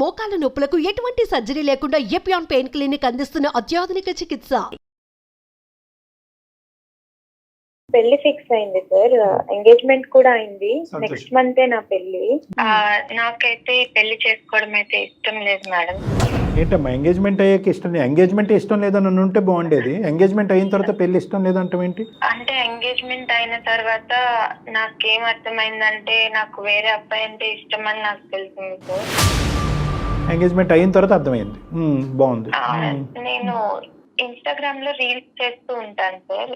మోకాల నొప్పులకు ఎటువంటి సర్జరీ లేకుండా ఎపియాన్ పెయిన్ క్లినిక్ అందిస్తున్న అత్యాధునిక చికిత్స. పెళ్లి ఫిక్స్ అయింది సార్, ఎంగేజ్మెంట్ కూడా అయింది. నెక్స్ట్ మంతే నా పెళ్లి. నాకైతే పెళ్లి చేసుకోవడం అయితే ఇష్టం లేదు మేడం. ఏంటమ్మా ఎంగేజ్మెంట్ అయ్యాక ఇష్టం? ఎంగేజ్మెంట్ ఇష్టం లేదని ఉంటే బాగుండేది, ఎంగేజ్మెంట్ అయిన తర్వాత పెళ్లి ఇష్టం లేదంటే ఏంటి? అంటే ఎంగేజ్మెంట్ అయిన తర్వాత నాకేం అర్థమైందంటే నాకు వేరే అబ్బాయి అంటే ఇష్టం అని నాకు తెలిసింది సార్. ఎంగేజ్మెంట్ అయిన తర్వాత అర్థమైంది. బాగుంది. నేను ఇన్స్టాగ్రామ్ లో రీల్స్ చేస్తూ ఉంటాను సార్.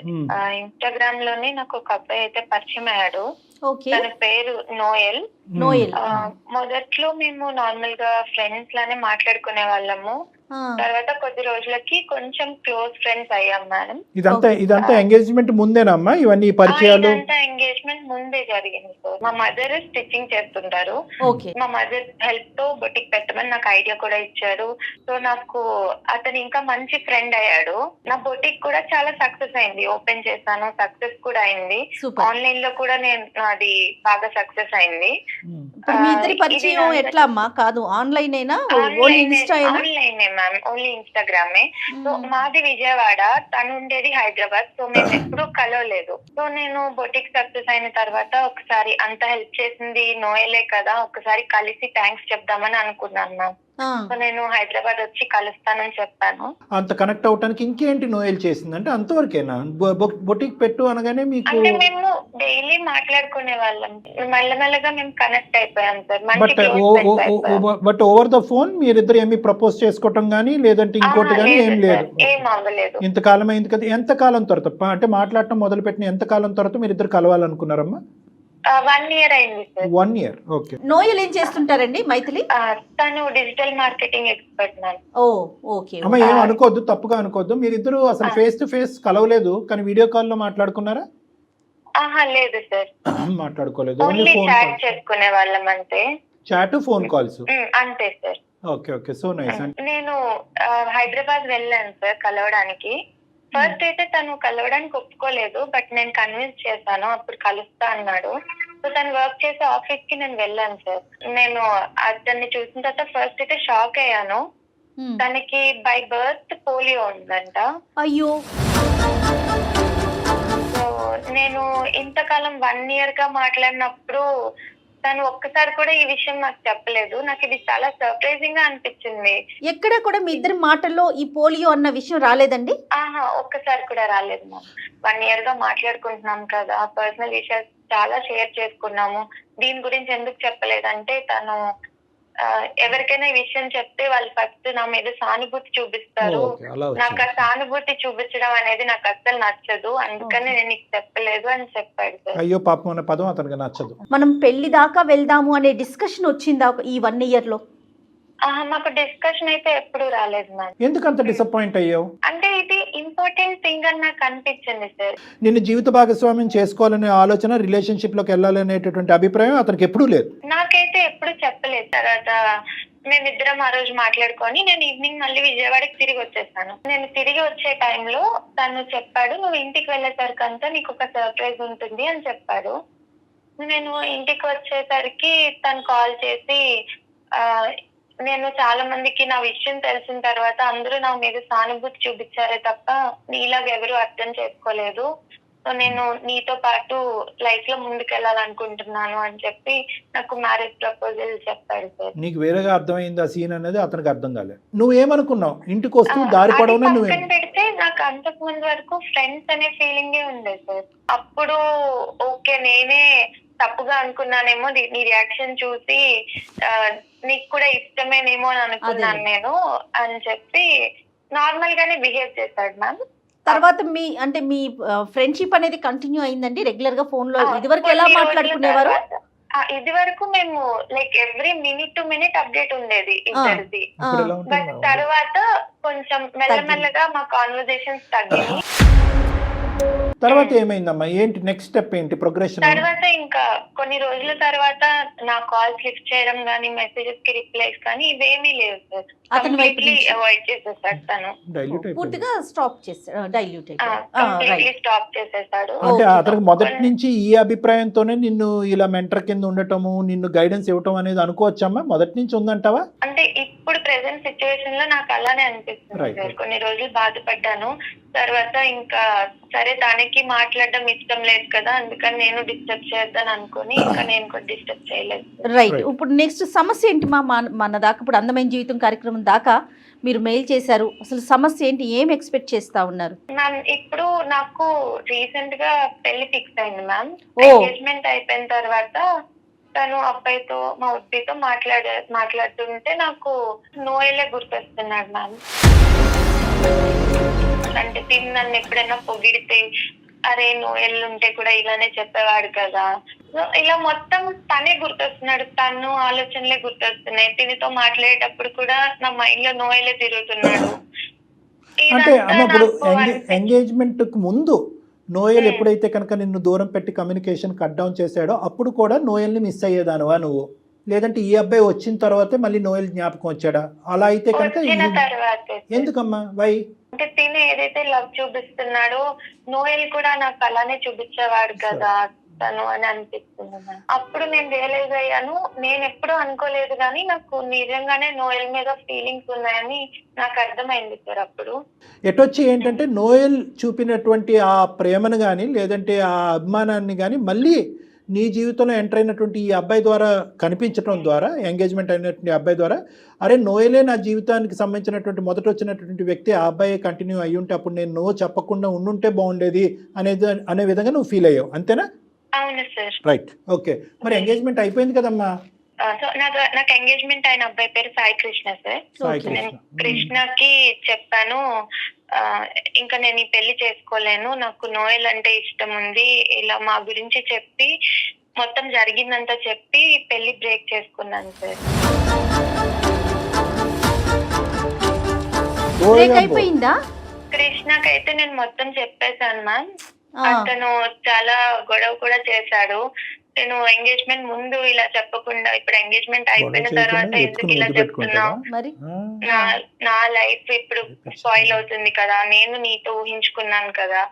ఇన్స్టాగ్రామ్ లోనే నాకు ఒక అబ్బాయి అయితే పరిచయం అయ్యాడు. తన పేరు నోయల్. మొదట్లో మేము నార్మల్ గా ఫ్రెండ్స్ లానే మాట్లాడుకునే వాళ్ళము. తర్వాత కొద్ది రోజులకి కొంచెం క్లోజ్ ఫ్రెండ్స్ అయ్యాం మేడం. ఇదంతా ఎంగేజ్మెంట్ ముందేనమ్మా ఇవన్నీ పరిచయాలు? ఇదంతా ఎంగేజ్మెంట్ ముందే జరిగింది సార్. మా మదర్ స్టిచ్చింగ్ చేస్తుంటారు. మా మదర్ హెల్ప్ తో బొటిక్ పెట్టమని నాకు ఐడియా కూడా ఇచ్చారు. సో నాకు అతను ఇంకా మంచి ఫ్రెండ్ అయ్యాడు. నా బొటిక్ కూడా చాలా సక్సెస్ అయింది. ఓపెన్ చేశాను, సక్సెస్ కూడా అయింది. ఆన్లైన్ లో కూడా నేను అది బాగా సక్సెస్ అయింది. మీ ఇద్దరి పరిచయం ఎట్లా అమ్మా? కాదు ఆన్లైన్ అయినా? ఆన్లైన్ మ్యామ్, ఓన్లీ ఇన్స్టాగ్రామే. సో మాది విజయవాడ, తను ఉండేది హైదరాబాద్. సో మేము ఎప్పుడూ కలవలేదు. సో నేను బొటిక్ సక్సెస్ అయిన తర్వాత ఒకసారి అంత హెల్ప్ చేసింది నోయలే కదా, ఒకసారి కలిసి థ్యాంక్స్ చెప్దామని అనుకున్నాను మ్యామ్. సో నేను హైదరాబాద్ వచ్చి కలుస్తానని చెప్పాను. అంత కనెక్ట్ అవటానికి ఇంకేంటి నోయల్ చేసిందంటే అంతవరకేనా? బొటిక్ పెట్టు అనగానే మీకు? అంటే మేము డైలీ మాట్లాడుకునే వాళ్ళం, మెల్లమెల్లగా మేము కనెక్ట్ అయిపోయాం sir. But over the phone మీరిద్దరు ఏమి ప్రపోజ్ చేసుకోవటం గానీ లేదంటే ఇంకోటి గానీ ఏం లేదు? ఏం అవ్వలేదు. ఇంతకాలం అయింది కదా, ఎంత కాలం తర్వాత అంటే మాట్లాడటం మొదలు పెట్టిన ఎంత కాలం తర్వాత మీరు ఇద్దరు కలవాలనుకున్నారమ్మా? 1 year అయింది సార్. 1 year. ఓకే. నోయల్ ఏం చేస్తుంటారండి మైథిలి? తను digital marketing expert ma'am. Okay. అమ్మ ఏం అనుకోవద్దు, తప్పుగా అనుకోవద్దు. మీరిద్దరు అసలు ఫేస్ టు ఫేస్ కలవలేదు కానీ వీడియో కాల్ లో మాట్లాడుకున్నారా? లేదు సార్, మాట్లాడుకోలేదు. ఓన్లీ చాట్ చేసుకునే వాళ్ళం అంతే. చాట్, ఫోన్ కాల్స్ అంతే sir. Okay okay, so nice. నేను హైదరాబాద్ వెళ్ళాను సార్ కలవడానికి. ఫస్ట్ అయితే తను కలవడానికి ఒప్పుకోలేదు, బట్ నేను కన్విన్స్ చేశాను, అప్పుడు కలుస్తా అన్నాడు. సో తను వర్క్ చేసే ఆఫీస్ కి నేను వెళ్ళాను సార్. నేను అతన్ని చూసిన తర్వాత ఫస్ట్ అయితే షాక్ అయ్యాను. తనకి బై బర్త్ పోలియో ఉందంట. అయ్యో. సో నేను ఇంతకాలం 1 year గా మాట్లాడినప్పుడు తను ఒక్కసారి కూడా ఈ విషయం నాకు చెప్పలేదు. నాకు ఇది చాలా సర్ప్రైజింగ్ గా అనిపించింది. ఎక్కడ కూడా మీ ఇద్దరి మాటల్లో ఈ పోలియో అన్న విషయం రాలేదండి? ఒక్కసారి కూడా రాలేదు మ్యామ్. 1 year గా మాట్లాడుకుంటున్నాం కదా, పర్సనల్ విషయాలు చాలా షేర్ చేసుకున్నాము. దీని గురించి ఎందుకు చెప్పలేదంటే తను ఎవరికైనా ఈ విషయం చెప్తే వాళ్ళు ఫస్ట్ నా మీద సానుభూతి చూపిస్తారు. నాకు ఆ సానుభూతి చూపించడం అనేది నాకు అస్సలు నచ్చదు, అందుకని నేను నీకు చెప్పలేదు అని చెప్పాడు. అయ్యో పాపం అనే పదం అతనికి నచ్చదు. మనం పెళ్లి దాకా వెళ్దాము అనే డిస్కషన్ వచ్చిందా ఈ 1 year లో? మాకు డిస్కషన్ అయితే ఎప్పుడు రాలేదు మ్యామ్. ఎందుకంత డిసప్పాయింట్ అయ్యావు? అంటే ఇది ఇంపార్టెంట్ థింగ్ అని నాకు అనిపించింది సార్. నిన్ను జీవిత భాగస్వామ్యం చేసుకోవాలనే ఆలోచన, రిలేషన్షిప్ లోకి వెళ్ళాలనేటటువంటి అభిప్రాయం అతనికి ఎప్పుడూ లేదు? నాకైతే ఎప్పుడు చెప్పలేదు. తర్వాత మేమిద్దరం ఆ రోజు మాట్లాడుకొని నేను ఈవినింగ్ మళ్ళీ విజయవాడకి తిరిగి వచ్చేసాను. నేను తిరిగి వచ్చే టైంలో తను చెప్పాడు, నువ్వు ఇంటికి వెళ్ళేసరికి అంతా నీకు ఒక సర్ప్రైజ్ ఉంటుంది అని చెప్పాడు. నేను ఇంటికి వచ్చేసరికి తను కాల్ చేసి నేను చాలా మందికి నా విషయం తెలిసిన తర్వాత అందరూ నా మీద సానుభూతి చూపించారే తప్ప నీలాగా ఎవరు అర్థం చేసుకోలేదు. సో నేను నీతో పాటు లైఫ్ లో ముందుకెళ్ళాలనుకుంటున్నాను అని చెప్పి నాకు మ్యారేజ్ ప్రపోజల్ చెప్పాడు సార్. నీకు వేరేగా అర్థమైంది ఆ సీన్ అనేది అతనికి అర్థం కాలేదు. నువ్వేమనుకున్నావు? ఇంటికి వస్తూ దారి పడవనే నువ్వు పెడితే నాకు అంతకు ముందు వరకు ఫ్రెండ్స్ అనే ఫీలింగే ఉండేది సార్. అప్పుడు ఓకే నేనే తప్పుగా అనుకున్నానేమో, నీ రియాక్షన్ చూసి నీకు కూడా ఇష్టమేనేమో అని అనుకున్నాను నేను అని చెప్పి నార్మల్ గానే బిహేవ్ చేశాడు మ్యామ్. తర్వాత మీ ఫ్రెండ్షిప్ అనేది కంటిన్యూ అయిందండి రెగ్యులర్ గా ఫోన్ లో? ఇదివరకు ఎలా మాట్లాడుకునేవారు? ఇది వరకు మేము like every minute to minute update ఉండేది ఇద్దరిది. బట్ తర్వాత కొంచెం మెల్లమెల్లగా మా కాన్వర్సేషన్స్ తగ్గాయి. తర్వాత ఏమైందమ్మా? ఏంటి నెక్స్ట్ స్టెప్, ఏంటి ప్రోగ్రెషన్? తర్వాత ఇంకా కొన్ని రోజుల తర్వాత నా కాల్స్ లిఫ్ట్ చేయడం కానీ మెసేజెస్ కి రిప్లైస్ కానీ ఇవేమీ లేవు సార్. అతని వైపు కంప్లీట్లీ నుంచి అవాయిడ్ చేసేసాడు తను. డైల్యూట్ అయిపోయింది. పూర్తిగా స్టాప్ చేస్తాడు, డైల్యూట్ కంప్లీట్లీ స్టాప్ చేసేసాడు. అంటే Okay. అతనికి మొదటి నుంచి ఈ అభిప్రాయంతోనే నిన్ను ఇలా మెంటర్ కింద ఉండటము, నిన్ను గైడెన్స్ ఇవ్వటం అనేది అనుకోవచ్చమ్మా? మొదటి నుంచి ఉందంటావా? అంటే ఇప్పుడు ప్రెసెంట్ సిచ్యువేషన్ లో నాకు అలానే అనిపిస్తుంది Right. సార్. కొన్ని రోజులు బాధపడ్డాను, తర్వాత ఇంకా సరే తనకి మాట్లాడడం ఇష్టం లేదు కదా, అందుకని నేను డిస్టర్బ్ చేద్దాను అనుకుని ఇంకా నేను కూడా డిస్టర్బ్ చేయలేదు. రైట్. Right. ఇప్పుడు నెక్స్ట్ సమస్య ఏంటి మా మన దాకా ఇప్పుడు అందమైన జీవితం కార్యక్రమం దాకా మీరు మెయిల్ చేశారు, అసలు సమస్య ఏంటి, ఏం ఎక్స్పెక్ట్ చేస్తా ఉన్నారు? మ్యామ్ ఇప్పుడు నాకు రీసెంట్ గా పెళ్లి ఫిక్స్ అయింది మ్యామ్. Oh. ఎంగేజ్మెంట్ అయిపోయిన తర్వాత తను అబ్బాయితో మా ఉద్దితో మాట్లాడుతుంటే నాకు నోయలే గుర్తొస్తున్నాడు మ్యామ్. అంటే తిని నన్ను ఎప్పుడైనా పొగిడితే అరే నోయల్ ఉంటే కూడా ఇలానే చెప్పేవాడు కదా, సో ఇలా మొత్తం తనే గుర్తొస్తున్నాడు, తను ఆలోచనలే గుర్తొస్తున్నాయి. తినితో మాట్లాడేటప్పుడు కూడా నా మైండ్ లో నోయలే తిరుగుతున్నాడు. అంటే ఇదంతా అమ్మ ఇప్పుడు నాకు అనిపించింది. ఎంగేజ్మెంట్ కు ముందు నోయల్ ఎప్పుడైతే కనుక నిన్ను దూరం పెట్టి కమ్యూనికేషన్ కట్ డౌన్ చేశాడో అప్పుడు కూడా నోయల్ని మిస్ అయ్యేదానువా నువ్వు? లేదంటే ఈ అబ్బాయి వచ్చిన తర్వాతే మళ్ళీ నోయల్ జ్ఞాపకం వచ్చాడా? అలా అయితే కనుక వచ్చిన తర్వాతే ఎందుకమ్మా? వై? అంటే తిని ఏదైతే లవ్ చూపిస్తున్నాడో నోయల్ కూడా నాకు అలానే చూపించేవాడు కదా తను అని అనిపిస్తుంది మ్యామ్. అప్పుడు నేను రియలైజ్ అయ్యాను, నేను ఎప్పుడూ అనుకోలేదు కానీ నాకు నిజంగానే నోయల్ మీద ఫీలింగ్స్ ఉన్నాయని నాకు అర్థమైంది సార్ అప్పుడు. ఎటొచ్చి ఏంటంటే నోయల్ చూపినటువంటి ఆ ప్రేమను కానీ లేదంటే ఆ అభిమానాన్ని కానీ మళ్ళీ నీ జీవితంలో ఎంటర్ అయినటువంటి ఈ అబ్బాయి ద్వారా కనిపించడం ద్వారా, ఎంగేజ్మెంట్ అయినటువంటి అబ్బాయి ద్వారా, అరే నోయలే నా జీవితానికి సంబంధించినటువంటి మొదట వచ్చినటువంటి వ్యక్తి, ఆ అబ్బాయి కంటిన్యూ అయ్యి ఉంటే అప్పుడు నేను నో చెప్పకుండా ఉండుంటే బాగుండేది అనే విధంగా నువ్వు ఫీల్ అయ్యావు, అంతేనా? అవును సార్. Right, okay. మరి ఎంగేజ్మెంట్ అయిపోయింది కదమ్మా? సో నాకు ఎంగేజ్మెంట్ అయిన అబ్బాయి పేరు సాయి కృష్ణ సార్. సాయి నేను కృష్ణ. కృష్ణకి చెప్పాను, ఇంకా నేను ఈ పెళ్లి చేసుకోలేను, నాకు నోయల్ అంటే ఇష్టం ఉంది, ఇలా మా గురించి చెప్పి మొత్తం జరిగిందంతా చెప్పి పెళ్లి బ్రేక్ చేసుకున్నాను సార్. బ్రేక్ అయిపోయిందా? కృష్ణకైతే నేను మొత్తం చెప్పేశాను మ్యామ్. అతను చాలా గొడవ కూడా చేశాడు. నేను ఎంగేజ్మెంట్ ముందు ఇలా చెప్పకుండా ఇప్పుడు ఎంగేజ్మెంట్ అయిపోయిన తర్వాత ఎందుకు ఇలా చెప్తున్నావు, మరి నా లైఫ్ ఇప్పుడు స్పాయిల్ అవుతుంది కదా, నేను నీతో ఊహించుకున్నాను కదా,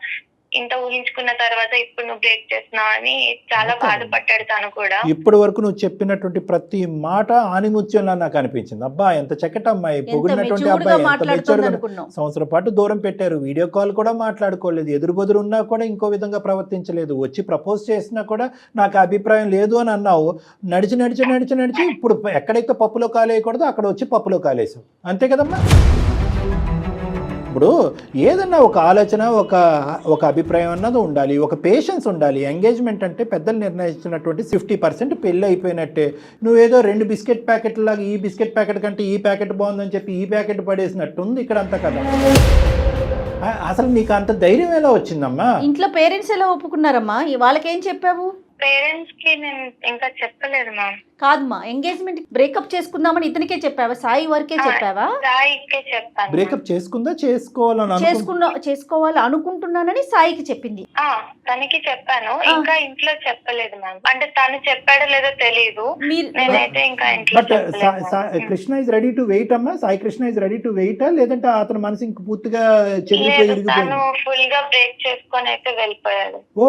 ఇంత ఊహించుకున్న తర్వాత ఇప్పుడు నువ్వు బ్రేక్ చేస్తున్నావు అని చాలా బాధపడ్డాడు తను కూడా. ఇప్పటి వరకు నువ్వు చెప్పినటువంటి ప్రతి మాట ఆనిముత్యంలా నాకు అనిపించింది. అబ్బా ఎంత చక్కటి అమ్మాయి, పొగిడినటువంటి అబ్బాయి, ఎంత మెచ్యూర్గా. సంవత్సరం పాటు దూరం పెట్టారు, వీడియో కాల్ కూడా మాట్లాడుకోలేదు, ఎదురు ఉన్నా కూడా ఇంకో విధంగా ప్రవర్తించలేదు, వచ్చి ప్రపోజ్ చేసినా కూడా నాకు అభిప్రాయం లేదు అని అన్నావు. నడిచి ఇప్పుడు ఎక్కడైతే పప్పులో కాలేయకూడదో అక్కడ వచ్చి పప్పులో కాలేసావు, అంతే కదమ్మా? ఇప్పుడు ఏదన్నా ఒక ఆలోచన, ఒక అభిప్రాయం అన్నది ఉండాలి, ఒక పేషెన్స్ ఉండాలి. ఎంగేజ్మెంట్ అంటే పెద్దలు నిర్ణయించినటువంటి 50% పెళ్ళి అయిపోయినట్టే. నువ్వేదో 2 బిస్కెట్ ప్యాకెట్ లాగా ఈ బిస్కెట్ ప్యాకెట్ కంటే ఈ ప్యాకెట్ బాగుందని చెప్పి ఈ ప్యాకెట్ పడేసినట్టు ఉంది ఇక్కడ అంతా కదా. అసలు నీకు అంత ధైర్యం ఎలా వచ్చిందమ్మా? ఇంట్లో పేరెంట్స్ ఎలా ఒప్పుకున్నారమ్మా? వాళ్ళకేం చెప్పావు? పేరెంట్స్ కి నేను ఇంకా చెప్పలేదు మ్యామ్. కాదమ్మా, ఎంగేజ్మెంట్ బ్రేకప్ చేసుకుందామని ఇతనికే చెప్పావా, సాయి వరకే చెప్పావా? సాయికే చెప్పాను. బ్రేకప్ చేసుకుందా చేసుకోవాలి అనుకుంటున్నానని సాయికి చెప్పింది. తనకి చెప్పాను, ఇంకా ఇంట్లో చెప్పలేదు మ్యామ్. అంటే తను చెప్పాడో లేదో తెలియదు, నేనైతే ఇంకా ఇంట్లో చెప్పలేదు. Krishna is ready to wait అమ్మా? Sai Krishna is ready to వెయిటా, లేదంటే అతని మనసు ఇంక పూర్తిగా తను ఫుల్ గా బ్రేక్ చేసుకొని అయితే వెళ్ళిపోయాడు. ఓ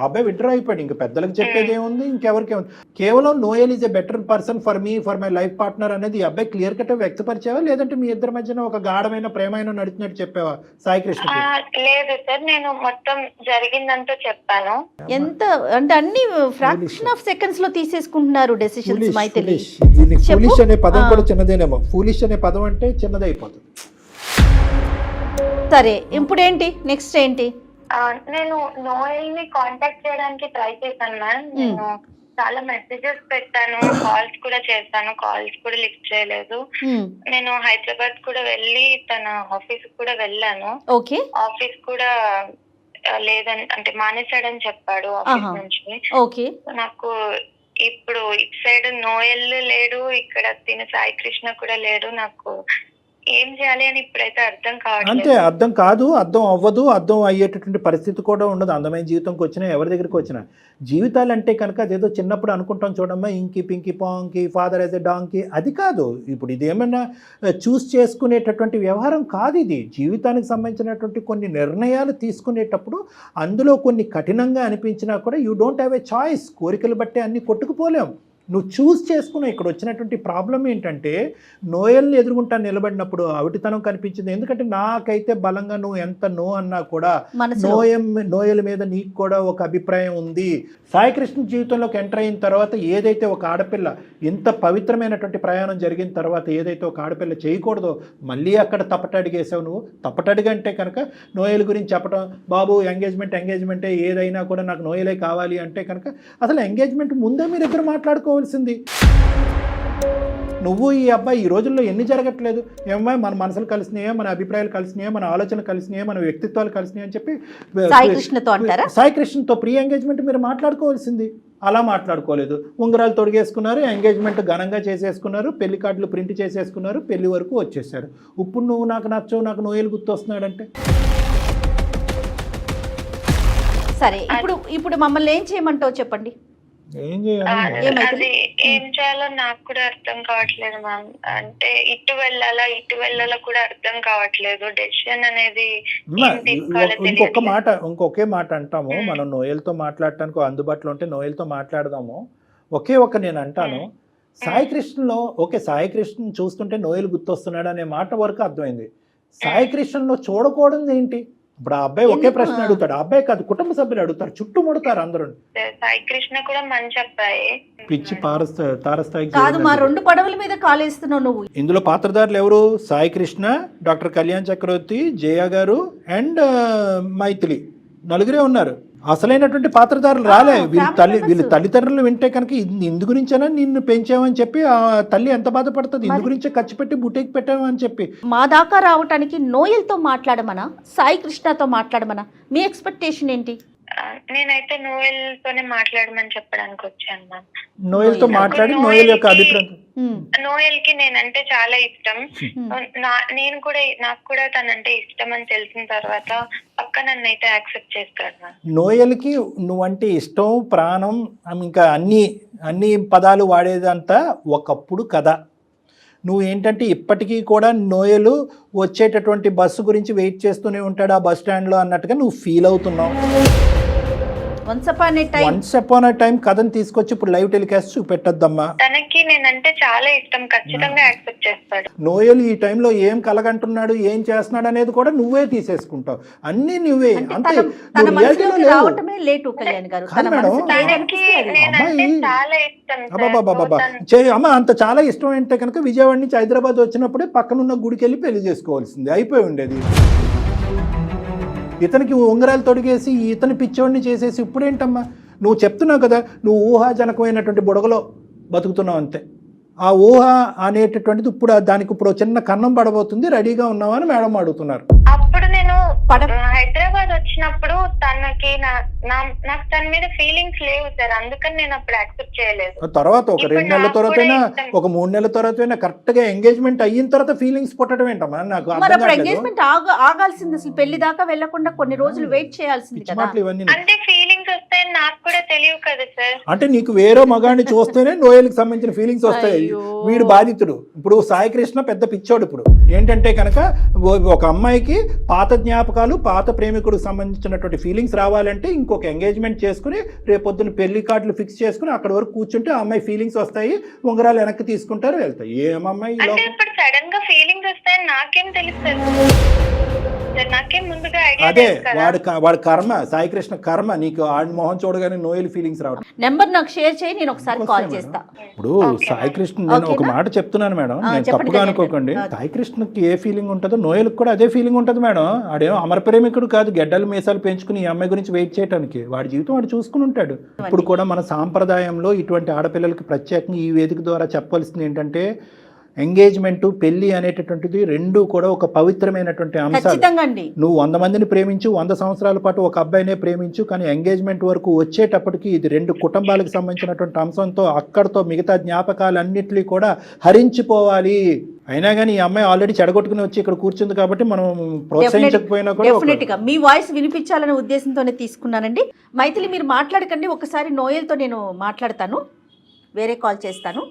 అబ్బాయి విడ్రా అయిపోయాడు, ఇంకా పెద్దలకు చెప్పేది ఏముంది, ఇంకెవరికి ఏముంది? కేవలం Noel is a better person for me, for my life partner అనేది ఈ అబ్బాయి క్లియర్ కట్ వ్యక్తపరిచావా, లేదంటే మీ ఇద్దరి మధ్యన ఒక గాఢమైన ప్రేమైన నడిచినట్టు చెప్పావా సాయి కృష్ణ? లేదు సార్, నేను మొత్తం జరిగిందంతా చెప్పాను. ఎంత అంటే అన్ని ఫ్రాక్షన్ ఆఫ్ సెకండ్స్ లో తీసేసుకుంటున్నారు డెసిషన్స్. మైథిలి, ఫూలిష్ అనే పదం కూడా చిన్నదేనేమో. ఫూలిష్ అనే పదం అంటే చిన్నదైపోతుంది. సరే, ఇప్పుడు ఏంటి నెక్స్ట్ ఏంటి? నేను నోయల్ ని కాంటాక్ట్ చేయడానికి ట్రై చేశాను మ్యామ్. నేను చాలా మెసేజెస్ పెట్టాను, కాల్స్ కూడా చేశాను, కాల్స్ కూడా లిఫ్ట్ చేయలేదు. నేను హైదరాబాద్ కూడా వెళ్ళి తన ఆఫీస్ కూడా వెళ్ళాను. ఓకే, ఆఫీస్ కూడా లేదని అంటే మానేశాడని చెప్పాడు ఆఫీస్ నుంచి. ఓకే, నాకు ఇప్పుడు ఇటు సైడ్ నోయల్ లేడు, ఇక్కడ తిన సాయి కృష్ణ కూడా లేడు. నాకు ఏం చేయాలి అని ఇప్పుడైతే అర్థం కావట్లేదు. అంతే, అర్థం కాదు, అర్థం అవ్వదు, అర్థం అయ్యేటటువంటి పరిస్థితి కూడా ఉండదు. అందమైన జీవితంకి వచ్చినా ఎవరి దగ్గరికి వచ్చినా జీవితాలు అంటే కనుక అదేదో చిన్నప్పుడు అనుకుంటాం చూడమ్మా, ఇంకి పింకి పాంకి ఫాదర్ యాజ్ ఎ డాంకి, అది కాదు. ఇప్పుడు ఇది ఏమన్నా చూస్ చేసుకునేటటువంటి వ్యవహారం కాదు. ఇది జీవితానికి సంబంధించినటువంటి కొన్ని నిర్ణయాలు తీసుకునేటప్పుడు అందులో కొన్ని కఠినంగా అనిపించినా కూడా you don't have a choice. కోరికలు బట్టే అన్నీ కొట్టుకుపోలేం. నువ్వు చూస్ చేసుకున్నావు. ఇక్కడ వచ్చినటువంటి ప్రాబ్లం ఏంటంటే నోయల్ని ఎదుర్కొంటా నిలబడినప్పుడు అవిటితనం కనిపించింది. ఎందుకంటే నాకైతే బలంగా నువ్వు ఎంత నో అన్నా కూడా నోయల మీద నీకు కూడా ఒక అభిప్రాయం ఉంది. సాయికృష్ణ జీవితంలోకి ఎంటర్ అయిన తర్వాత ఏదైతే ఒక ఆడపిల్ల ఇంత పవిత్రమైనటువంటి ప్రయాణం జరిగిన తర్వాత ఏదైతే ఒక ఆడపిల్ల చేయకూడదో మళ్ళీ అక్కడ తప్పటడిగేసావు నువ్వు. తప్పటడిగంటే కనుక నోయల్ గురించి చెప్పడం, బాబు ఎంగేజ్మెంటే ఏదైనా కూడా నాకు నోయలే కావాలి అంటే కనుక అసలు ఎంగేజ్మెంట్ ముందే మీరు ఇద్దరు మాట్లాడుకోవాల్సింది. నువ్వు ఈ అబ్బాయి ఈ రోజుల్లో ఎన్ని జరగట్లేదు. ఏమో మన మనసులు కలిసినాయో, మన అభిప్రాయాలు కలిసినాయో, మన ఆలోచనలు కలిసినాయో, మన వ్యక్తిత్వాలు కలిసినాయి అని చెప్పి సాయికృష్ణతో ప్రీ ఎంగేజ్మెంట్ మీరు మాట్లాడుకోవాల్సింది. అలా మాట్లాడుకోలేదు. ఉంగరాలు తొడిగేసుకున్నారు, ఎంగేజ్మెంట్ ఘనంగా చేసేసుకున్నారు, పెళ్లి కార్డులు ప్రింట్ చేసేసుకున్నారు, పెళ్లి వరకు వచ్చేసారు. ఇప్పుడు నువ్వు నాకు నచ్చవు, నాకు నోయలు గుర్తొస్తున్నాడంటే సరే. ఇప్పుడు మమ్మల్ని ఏం చేయమంటావు చెప్పండి. ఏం చేయాలి? అది ఏం చేయాలో నాకు కూడా అర్థం కావట్లేదు మ్యామ్. అంటే ఇటు వెళ్ళాలా కూడా అర్థం కావట్లేదు. డెసిషన్ అనేది ఇంకొకే మాట అంటాము. మనం నోయల్తో మాట్లాడటానికి అందుబాటులో ఉంటే నోయల్తో మాట్లాడదాము. నేను అంటాను, సాయికృష్ణలో సాయికృష్ణ చూస్తుంటే నోయల్ గుర్తొస్తున్నాడు అనే మాట వరకు అర్థమైంది. సాయికృష్ణలో చూడకూడదు ఏంటి? ఇప్పుడు ఆ అబ్బాయి ఒకే ప్రశ్న అడుగుతాడు. ఆ అబ్బాయి కాదు, కుటుంబ సభ్యులు అడుగుతారు, చుట్టుముడతారు అందరూ. సాయికృష్ణ కూడా మంచి అబ్బాయి. పిచ్చి తారస్థాయికి కాదు, మా 2 పడవల మీద కాలేస్తున్నావు నువ్వు. ఇందులో పాత్రధారులు ఎవరు? సాయికృష్ణ, డాక్టర్ కళ్యాణ్ చక్రవర్తి, జయ గారు అండ్ మైథిలి, నలుగురే ఉన్నారు. అసలైనటువంటి పాత్రధారులు రాలే. వీళ్ళు తల్లిదండ్రులు వింటే కనుక ఇందు గురించేనా నిన్ను పెంచామని చెప్పి ఆ తల్లి ఎంత బాధపడుతుంది, ఇందు గురించే ఖర్చు పెట్టి బుట్టేకి పెట్టామని చెప్పి. మా దాకా రావటానికి నోయల్తో మాట్లాడమనా, సాయి కృష్ణతో మాట్లాడమనా? మీ ఎక్స్పెక్టేషన్ ఏంటి? నేనైతే నోయల్ తోనే మాట్లాడమని చెప్పడానికి వచ్చాను మ్యామ్. నోయల్ తో మాట్లాడి నోయల్ యొక్క అభిప్రాయం. నోయల్ కి నేనంటే చాలా ఇష్టం. నాకు కూడా తనంటే ఇష్టం అని తెలిసిన తర్వాత పక్క నన్ను అయితే యాక్సెప్ట్ చేస్తాడు మ్యామ్. నోయల్ కి నువ్వంటే ఇష్టం, ప్రాణం, ఇంకా అన్ని పదాలు వాడేదంతా ఒకప్పుడు కదా. నువ్వు ఏంటంటే ఇప్పటికీ కూడా నోయలు వచ్చేటటువంటి బస్సు గురించి వెయిట్ చేస్తూనే ఉంటాడు ఆ బస్ స్టాండ్లో అన్నట్టుగా నువ్వు ఫీల్ అవుతున్నావు. వన్స్ అపాన్ ఏ టైం కథను తీసుకొచ్చి ఇప్పుడు లైవ్ టెలికాస్ట్ చూపెట్టద్దమ్మా. తనకి నేనంటే చాలా ఇష్టం, ఖచ్చితంగా యాక్సెప్ట్ చేస్తాడు. నోయల్ ఈ టైంలో ఏం కలగంటున్నాడు, ఏం చేస్తున్నాడు అనేది కూడా నువ్వే తీసేసుకుంటావు. అన్ని నువ్వే. అంతే, అమ్మ అంత చాలా ఇష్టం అంటే కనుక విజయవాడ నుంచి హైదరాబాద్ వచ్చినప్పుడే పక్కనున్న గుడికి వెళ్ళి పెళ్లి చేసుకోవాల్సింది, అయిపోయి ఉండేది. ఇతనికి ఉంగరాలు తొడిగేసి ఇతని పిచ్చోడిని చేసేసి ఇప్పుడేంటమ్మా నువ్వు చెప్తున్నావు కదా, నువ్వు ఊహాజనకమైనటువంటి బుడగలో బతుకుతున్నావు అంతే. ఆ ఊహ అనేటటువంటిది ఇప్పుడు చిన్న కన్నం పడబోతుంది, రెడీగా ఉన్నావా అని మేడం అడుగుతున్నారు. అప్పుడు నేను హైదరాబాద్ వచ్చినప్పుడు తనకి నాకు తన మీద ఫీలింగ్స్ లేవు సార్, అందుకని నేను అప్పుడు యాక్సెప్ట్ చేయలేదు. తర్వాత ఒక 2 నెలల తర్వాత ఒక 3 నెలల తర్వాత కరెక్ట్ గా ఎంగేజ్మెంట్ అయిన తర్వాత ఫీలింగ్స్ పుట్టడం ఏంటమ్మా? నాకు ఎంగేజ్మెంట్ ఆగాల్సింది, అసలు పెళ్లి దాకా వెళ్లకుండా కొన్ని రోజులు వెయిట్ చేయాల్సింది. అంటే ఫీలింగ్స్ వస్తాయని నాకు కూడా తెలియదు కదా సార్. అంటే నీకు వేరే మగాడిని చూస్తేనే నోయల్కి సంబంధించిన ఫీలింగ్స్ వస్తాయి. వీడు బాధితుడు. ఇప్పుడు సాయికృష్ణ పెద్ద పిచ్చోడు. ఇప్పుడు ఏంటంటే కనుక ఒక అమ్మాయికి పాత జ్ఞాపకాలు, పాత ప్రేమికుడికి సంబంధించినటువంటి ఫీలింగ్స్ రావాలంటే ఇంకొక ఎంగేజ్మెంట్ చేసుకుని రేపొద్దున పెళ్లి కార్డులు ఫిక్స్ చేసుకుని అక్కడ వరకు కూర్చుంటే ఆ అమ్మాయి ఫీలింగ్స్ వస్తాయి, ఉంగరాలు వెనక్కి తీసుకుంటారు, వెళ్తాయి. ఏమమ్మాయి సడన్ గా ఫీలింగ్స్ వస్తాయని నాకేం తెలుస్తుంది? అదే వాడి కర్మ, సాయికృష్ణ కర్మ. నీకు ఆడి మొహం చూడగానే నోయల్ ఫీలింగ్స్ రావడం. నెంబర్ నాకు షేర్ చేయి, నేను ఒకసారి కాల్ చేస్తా. ఇప్పుడు సాయికృష్ణ, నేను ఒక మాట చెప్తున్నాను మేడం, నేను తప్పుగా అనుకోకండి. సాయికృష్ణకి ఏ ఫీలింగ్ ఉంటుందో నోయల్కి కూడా అదే ఫీలింగ్ ఉంటుంది మేడం. ఆడేమో అమర ప్రేమికుడు కాదు, గెడ్డలు మీసాలు పెంచుకుని ఈ అమ్మాయి గురించి వెయిట్ చేయడానికి. వాడి జీవితం వాడు చూసుకుని ఉంటాడు. ఇప్పుడు కూడా మన సాంప్రదాయంలో ఇటువంటి ఆడపిల్లలకి ప్రత్యేకంగా ఈ వేదిక ద్వారా చెప్పవలసింది ఏంటంటే, ఎంగేజ్మెంట్, పెళ్లి అనేటటువంటిది రెండు కూడా ఒక పవిత్రమైనటువంటి అంశాలు. నువ్వు 100 మందిని ప్రేమించు, 100 సంవత్సరాల పాటు ఒక అబ్బాయినే ప్రేమించు, కానీ ఎంగేజ్మెంట్ వరకు వచ్చేటప్పటికి ఇది 2 కుటుంబాలకు సంబంధించినటువంటి అంశంతో అక్కడితో మిగతా జ్ఞాపకాలన్నింటినీ కూడా హరించిపోవాలి. అయినా కానీ ఈ అమ్మాయి ఆల్రెడీ చెడగొట్టుకుని వచ్చి ఇక్కడ కూర్చుంది కాబట్టి మనం ప్రోత్సహించకపోయినా కూడా డెఫినెట్ గా మీ వాయిస్ వినిపించాలనే ఉద్దేశంతోనే తీసుకున్నానండి. మైథిలి మీరు మాట్లాడకండి, ఒకసారి నోయల్తో నేను మాట్లాడతాను, వేరే కాల్ చేస్తాను.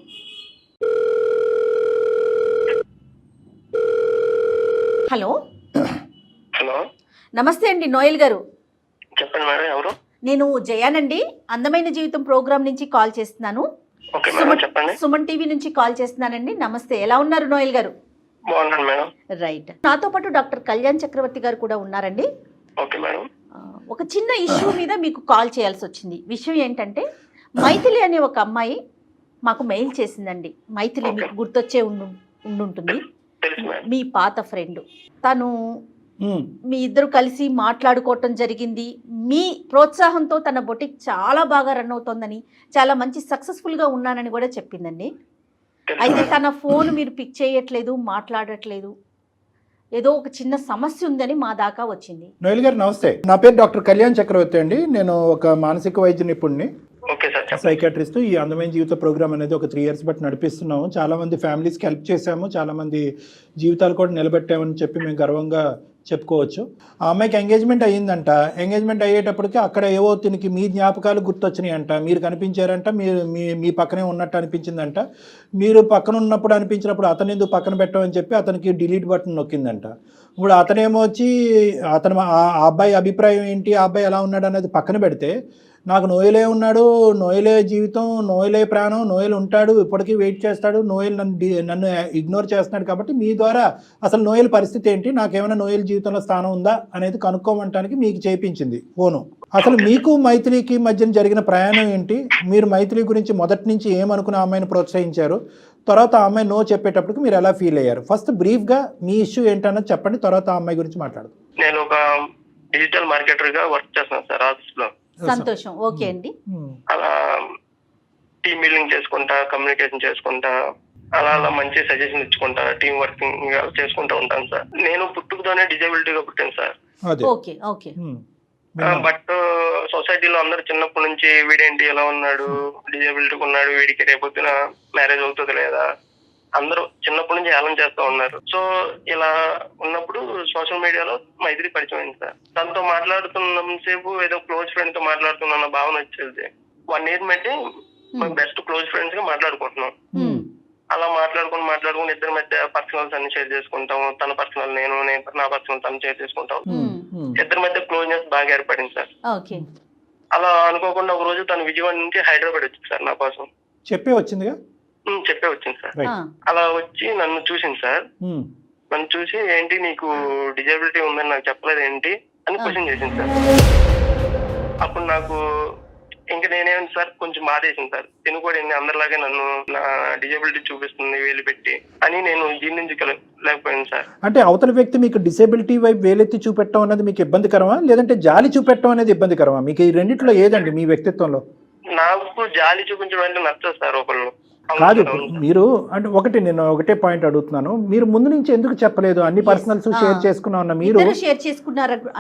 హలో హలో, నమస్తే అండి నోయల్ గారు. చెప్పండి మేడం, ఎవరు? నేను జయానండి, అందమైన జీవితం ప్రోగ్రామ్ నుంచి కాల్ చేస్తున్నాను. ఓకే మేడం, చెప్పండి. సుమన్ టీవీ నుంచి కాల్ చేస్తున్నానండి. నమస్తే, ఎలా ఉన్నారు నోయల్ గారు? బాగున్నాను మేడం. రైట్, నాతో పాటు డాక్టర్ కళ్యాణ్ చక్రవర్తి గారు కూడా ఉన్నారండి. Okay madam. ఒక చిన్న ఇష్యూ మీద మీకు కాల్ చేయాల్సి వచ్చింది. విషయం ఏంటంటే, మైథిలి అనే ఒక అమ్మాయి మాకు మెయిల్ చేసిందండి. మైథిలి మీకు గుర్తొచ్చే ఉండుంటుంది, తెలుసు మేడం. మీ పాత ఫ్రెండ్. తను మీ ఇద్దరు కలిసి మాట్లాడుకోవటం జరిగింది. మీ ప్రోత్సాహంతో తన బొటిక్ చాలా బాగా రన్ అవుతోందని, చాలా మంచి సక్సెస్ఫుల్గా ఉన్నానని కూడా చెప్పిందండి. అయితే తన ఫోన్ మీరు పిక్ చేయట్లేదు, మాట్లాడట్లేదు, ఏదో ఒక చిన్న సమస్య ఉందని మా దాకా వచ్చింది. నోయల్ గారు నమస్తే, నా పేరు డాక్టర్ కళ్యాణ్ చక్రవర్తి అండి. నేను ఒక మానసిక వైద్య నిపుణుడిని, ఓకే సార్, చెప్పండి. సైకాట్రిస్ట్. ఈ అందమైన జీవిత ప్రోగ్రామ్ అనేది ఒక 3 years బట్టి నడిపిస్తున్నాము. చాలా మంది ఫ్యామిలీస్కి హెల్ప్ చేశాము, చాలా మంది జీవితాలు కూడా నిలబెట్టామని చెప్పి మేము గర్వంగా చెప్పుకోవచ్చు. ఆ అమ్మాయికి ఎంగేజ్మెంట్ అయ్యిందంట. ఎంగేజ్మెంట్ అయ్యేటప్పటికి అక్కడ ఏవో తినికి మీ జ్ఞాపకాలు గుర్తొచ్చినాయి అంట. మీరు కనిపించారంట, మీరు మీ పక్కనే ఉన్నట్టు అనిపించిందంట. మీరు పక్కన ఉన్నప్పుడు అనిపించినప్పుడు అతను ఎందుకు పక్కన పెట్టమని చెప్పి అతనికి డిలీట్ బటన్ నొక్కిందంట. ఇప్పుడు అతనేమో వచ్చి ఆ అబ్బాయి అభిప్రాయం ఏంటి, ఆ అబ్బాయి ఎలా ఉన్నాడు అనేది పక్కన పెడితే, నాకు నోయలే ఉన్నాడు, నోయలే జీవితం, నోయలే ప్రాణం, నోయల్ ఉంటాడు, ఇప్పటికీ వెయిట్ చేస్తాడు, నోయల్ నన్ను ఇగ్నోర్ చేస్తున్నాడు, కాబట్టి మీ ద్వారా అసలు నోయల్ పరిస్థితి ఏంటి, నాకేమైనా నోయల్ జీవితంలో స్థానం ఉందా అనేది కనుక్కోమంటానికి మీకు చేయించింది ఫోను. అసలు మీకు మైథిలికి మధ్యన జరిగిన ప్రయాణం ఏంటి, మీరు మైథిలి గురించి మొదటి నుంచి ఏమనుకుని ఆ అమ్మాయిని ప్రోత్సహించారు, తర్వాత ఆ అమ్మాయి నో చెప్పేటప్పటికి మీరు ఎలా ఫీల్ అయ్యారు? ఫస్ట్ బ్రీఫ్గా మీ ఇష్యూ ఏంటన్నది చెప్పండి, తర్వాత ఆ అమ్మాయి గురించి మాట్లాడదు. నేను ఒక డిజిటల్ మార్కెటర్ గా వర్క్ చేస్తున్నాను సార్ ఆఫీస్ లో. సంతోషం, ఓకే అండి. అలా టీమ్ బిల్డింగ్ చేసుకుంటా, కమ్యూనికేషన్ చేసుకుంటా, అలా మంచి సజెషన్ ఇచ్చుకుంటా, టీమ్ వర్కింగ్ చేసుకుంటా ఉంటాను సార్. నేను పుట్టుకతోనే డిజేబిలిటీగా పుట్టాను సార్. Okay okay. బట్ సొసైటీలో అందరూ చిన్నప్పటి నుంచి వీడేంటి ఎలా ఉన్నాడు, డిజేబిలిటీగా ఉన్నాడు, వీడికి రేపొద్దున మ్యారేజ్ అవుతుంది లేదా, అందరూ చిన్నప్పటి నుంచి హేళన చేస్తూ ఉన్నారు. సో ఇలా ఉన్నప్పుడు సోషల్ మీడియాలో మైథిలి పరిచయం అయింది సార్. తనతో మాట్లాడుతున్నంతసేపు ఏదో క్లోజ్ ఫ్రెండ్ తో మాట్లాడుతున్న భావన వచ్చేది. 1 year బట్టి మేము బెస్ట్ క్లోజ్ ఫ్రెండ్స్ గా మాట్లాడుకుంటున్నాం. అలా మాట్లాడుకుని ఇద్దరి మధ్య పర్సనల్స్ అన్ని షేర్ చేసుకుంటాము. తన పర్సనల్ నేను నా పర్సనల్ తను షేర్ చేసుకుంటాం. ఇద్దరి మధ్య క్లోజ్నెస్ బాగా ఏర్పడింది సార్. అలా అనుకోకుండా ఒక రోజు తను విజయవాడ నుంచి హైదరాబాద్ వచ్చింది సార్ నా కోసం. చెప్పే వచ్చిందిగా? చెప్పే వచ్చింది సార్. అలా వచ్చి నన్ను చూసింది సార్. నన్ను చూసి ఏంటి నీకు డిజేబిలిటీ ఉందని నాకు చెప్పలేదు ఏంటి అని క్వశ్చన్ చేసింది సార్. అప్పుడు నాకు ఇంకా నేనేమిటి సార్ కొంచెం బాధేసింది సార్. తిను కూడా అందరిలాగే నన్ను నా డిజేబిలిటీ చూపిస్తుంది వేలు పెట్టి అని నేను జీర్ణించలేకపోయాను సార్. అంటే అవతల వ్యక్తి మీకు డిసేబిలిటీ వైపు వేలెత్తి చూపెట్టడం అనేది మీకు ఇబ్బందికరమా, లేదంటే జాలి చూపెట్టడం అనేది ఇబ్బందికరమా? మీకు ఈ రెండిట్లో ఏదండి మీ వ్యక్తిత్వంలో? నాకు జాలి చూపించడం అంటే నచ్చదు సార్. ఒకళ్ళు కాదు, మీరు అంటే నేను ఒకటే పాయింట్ అడుగుతున్నాను, మీరు ముందు నుంచి ఎందుకు చెప్పలేదు? అన్ని పర్సనల్స్ షేర్ చేసుకున్నా ఉన్న మీరు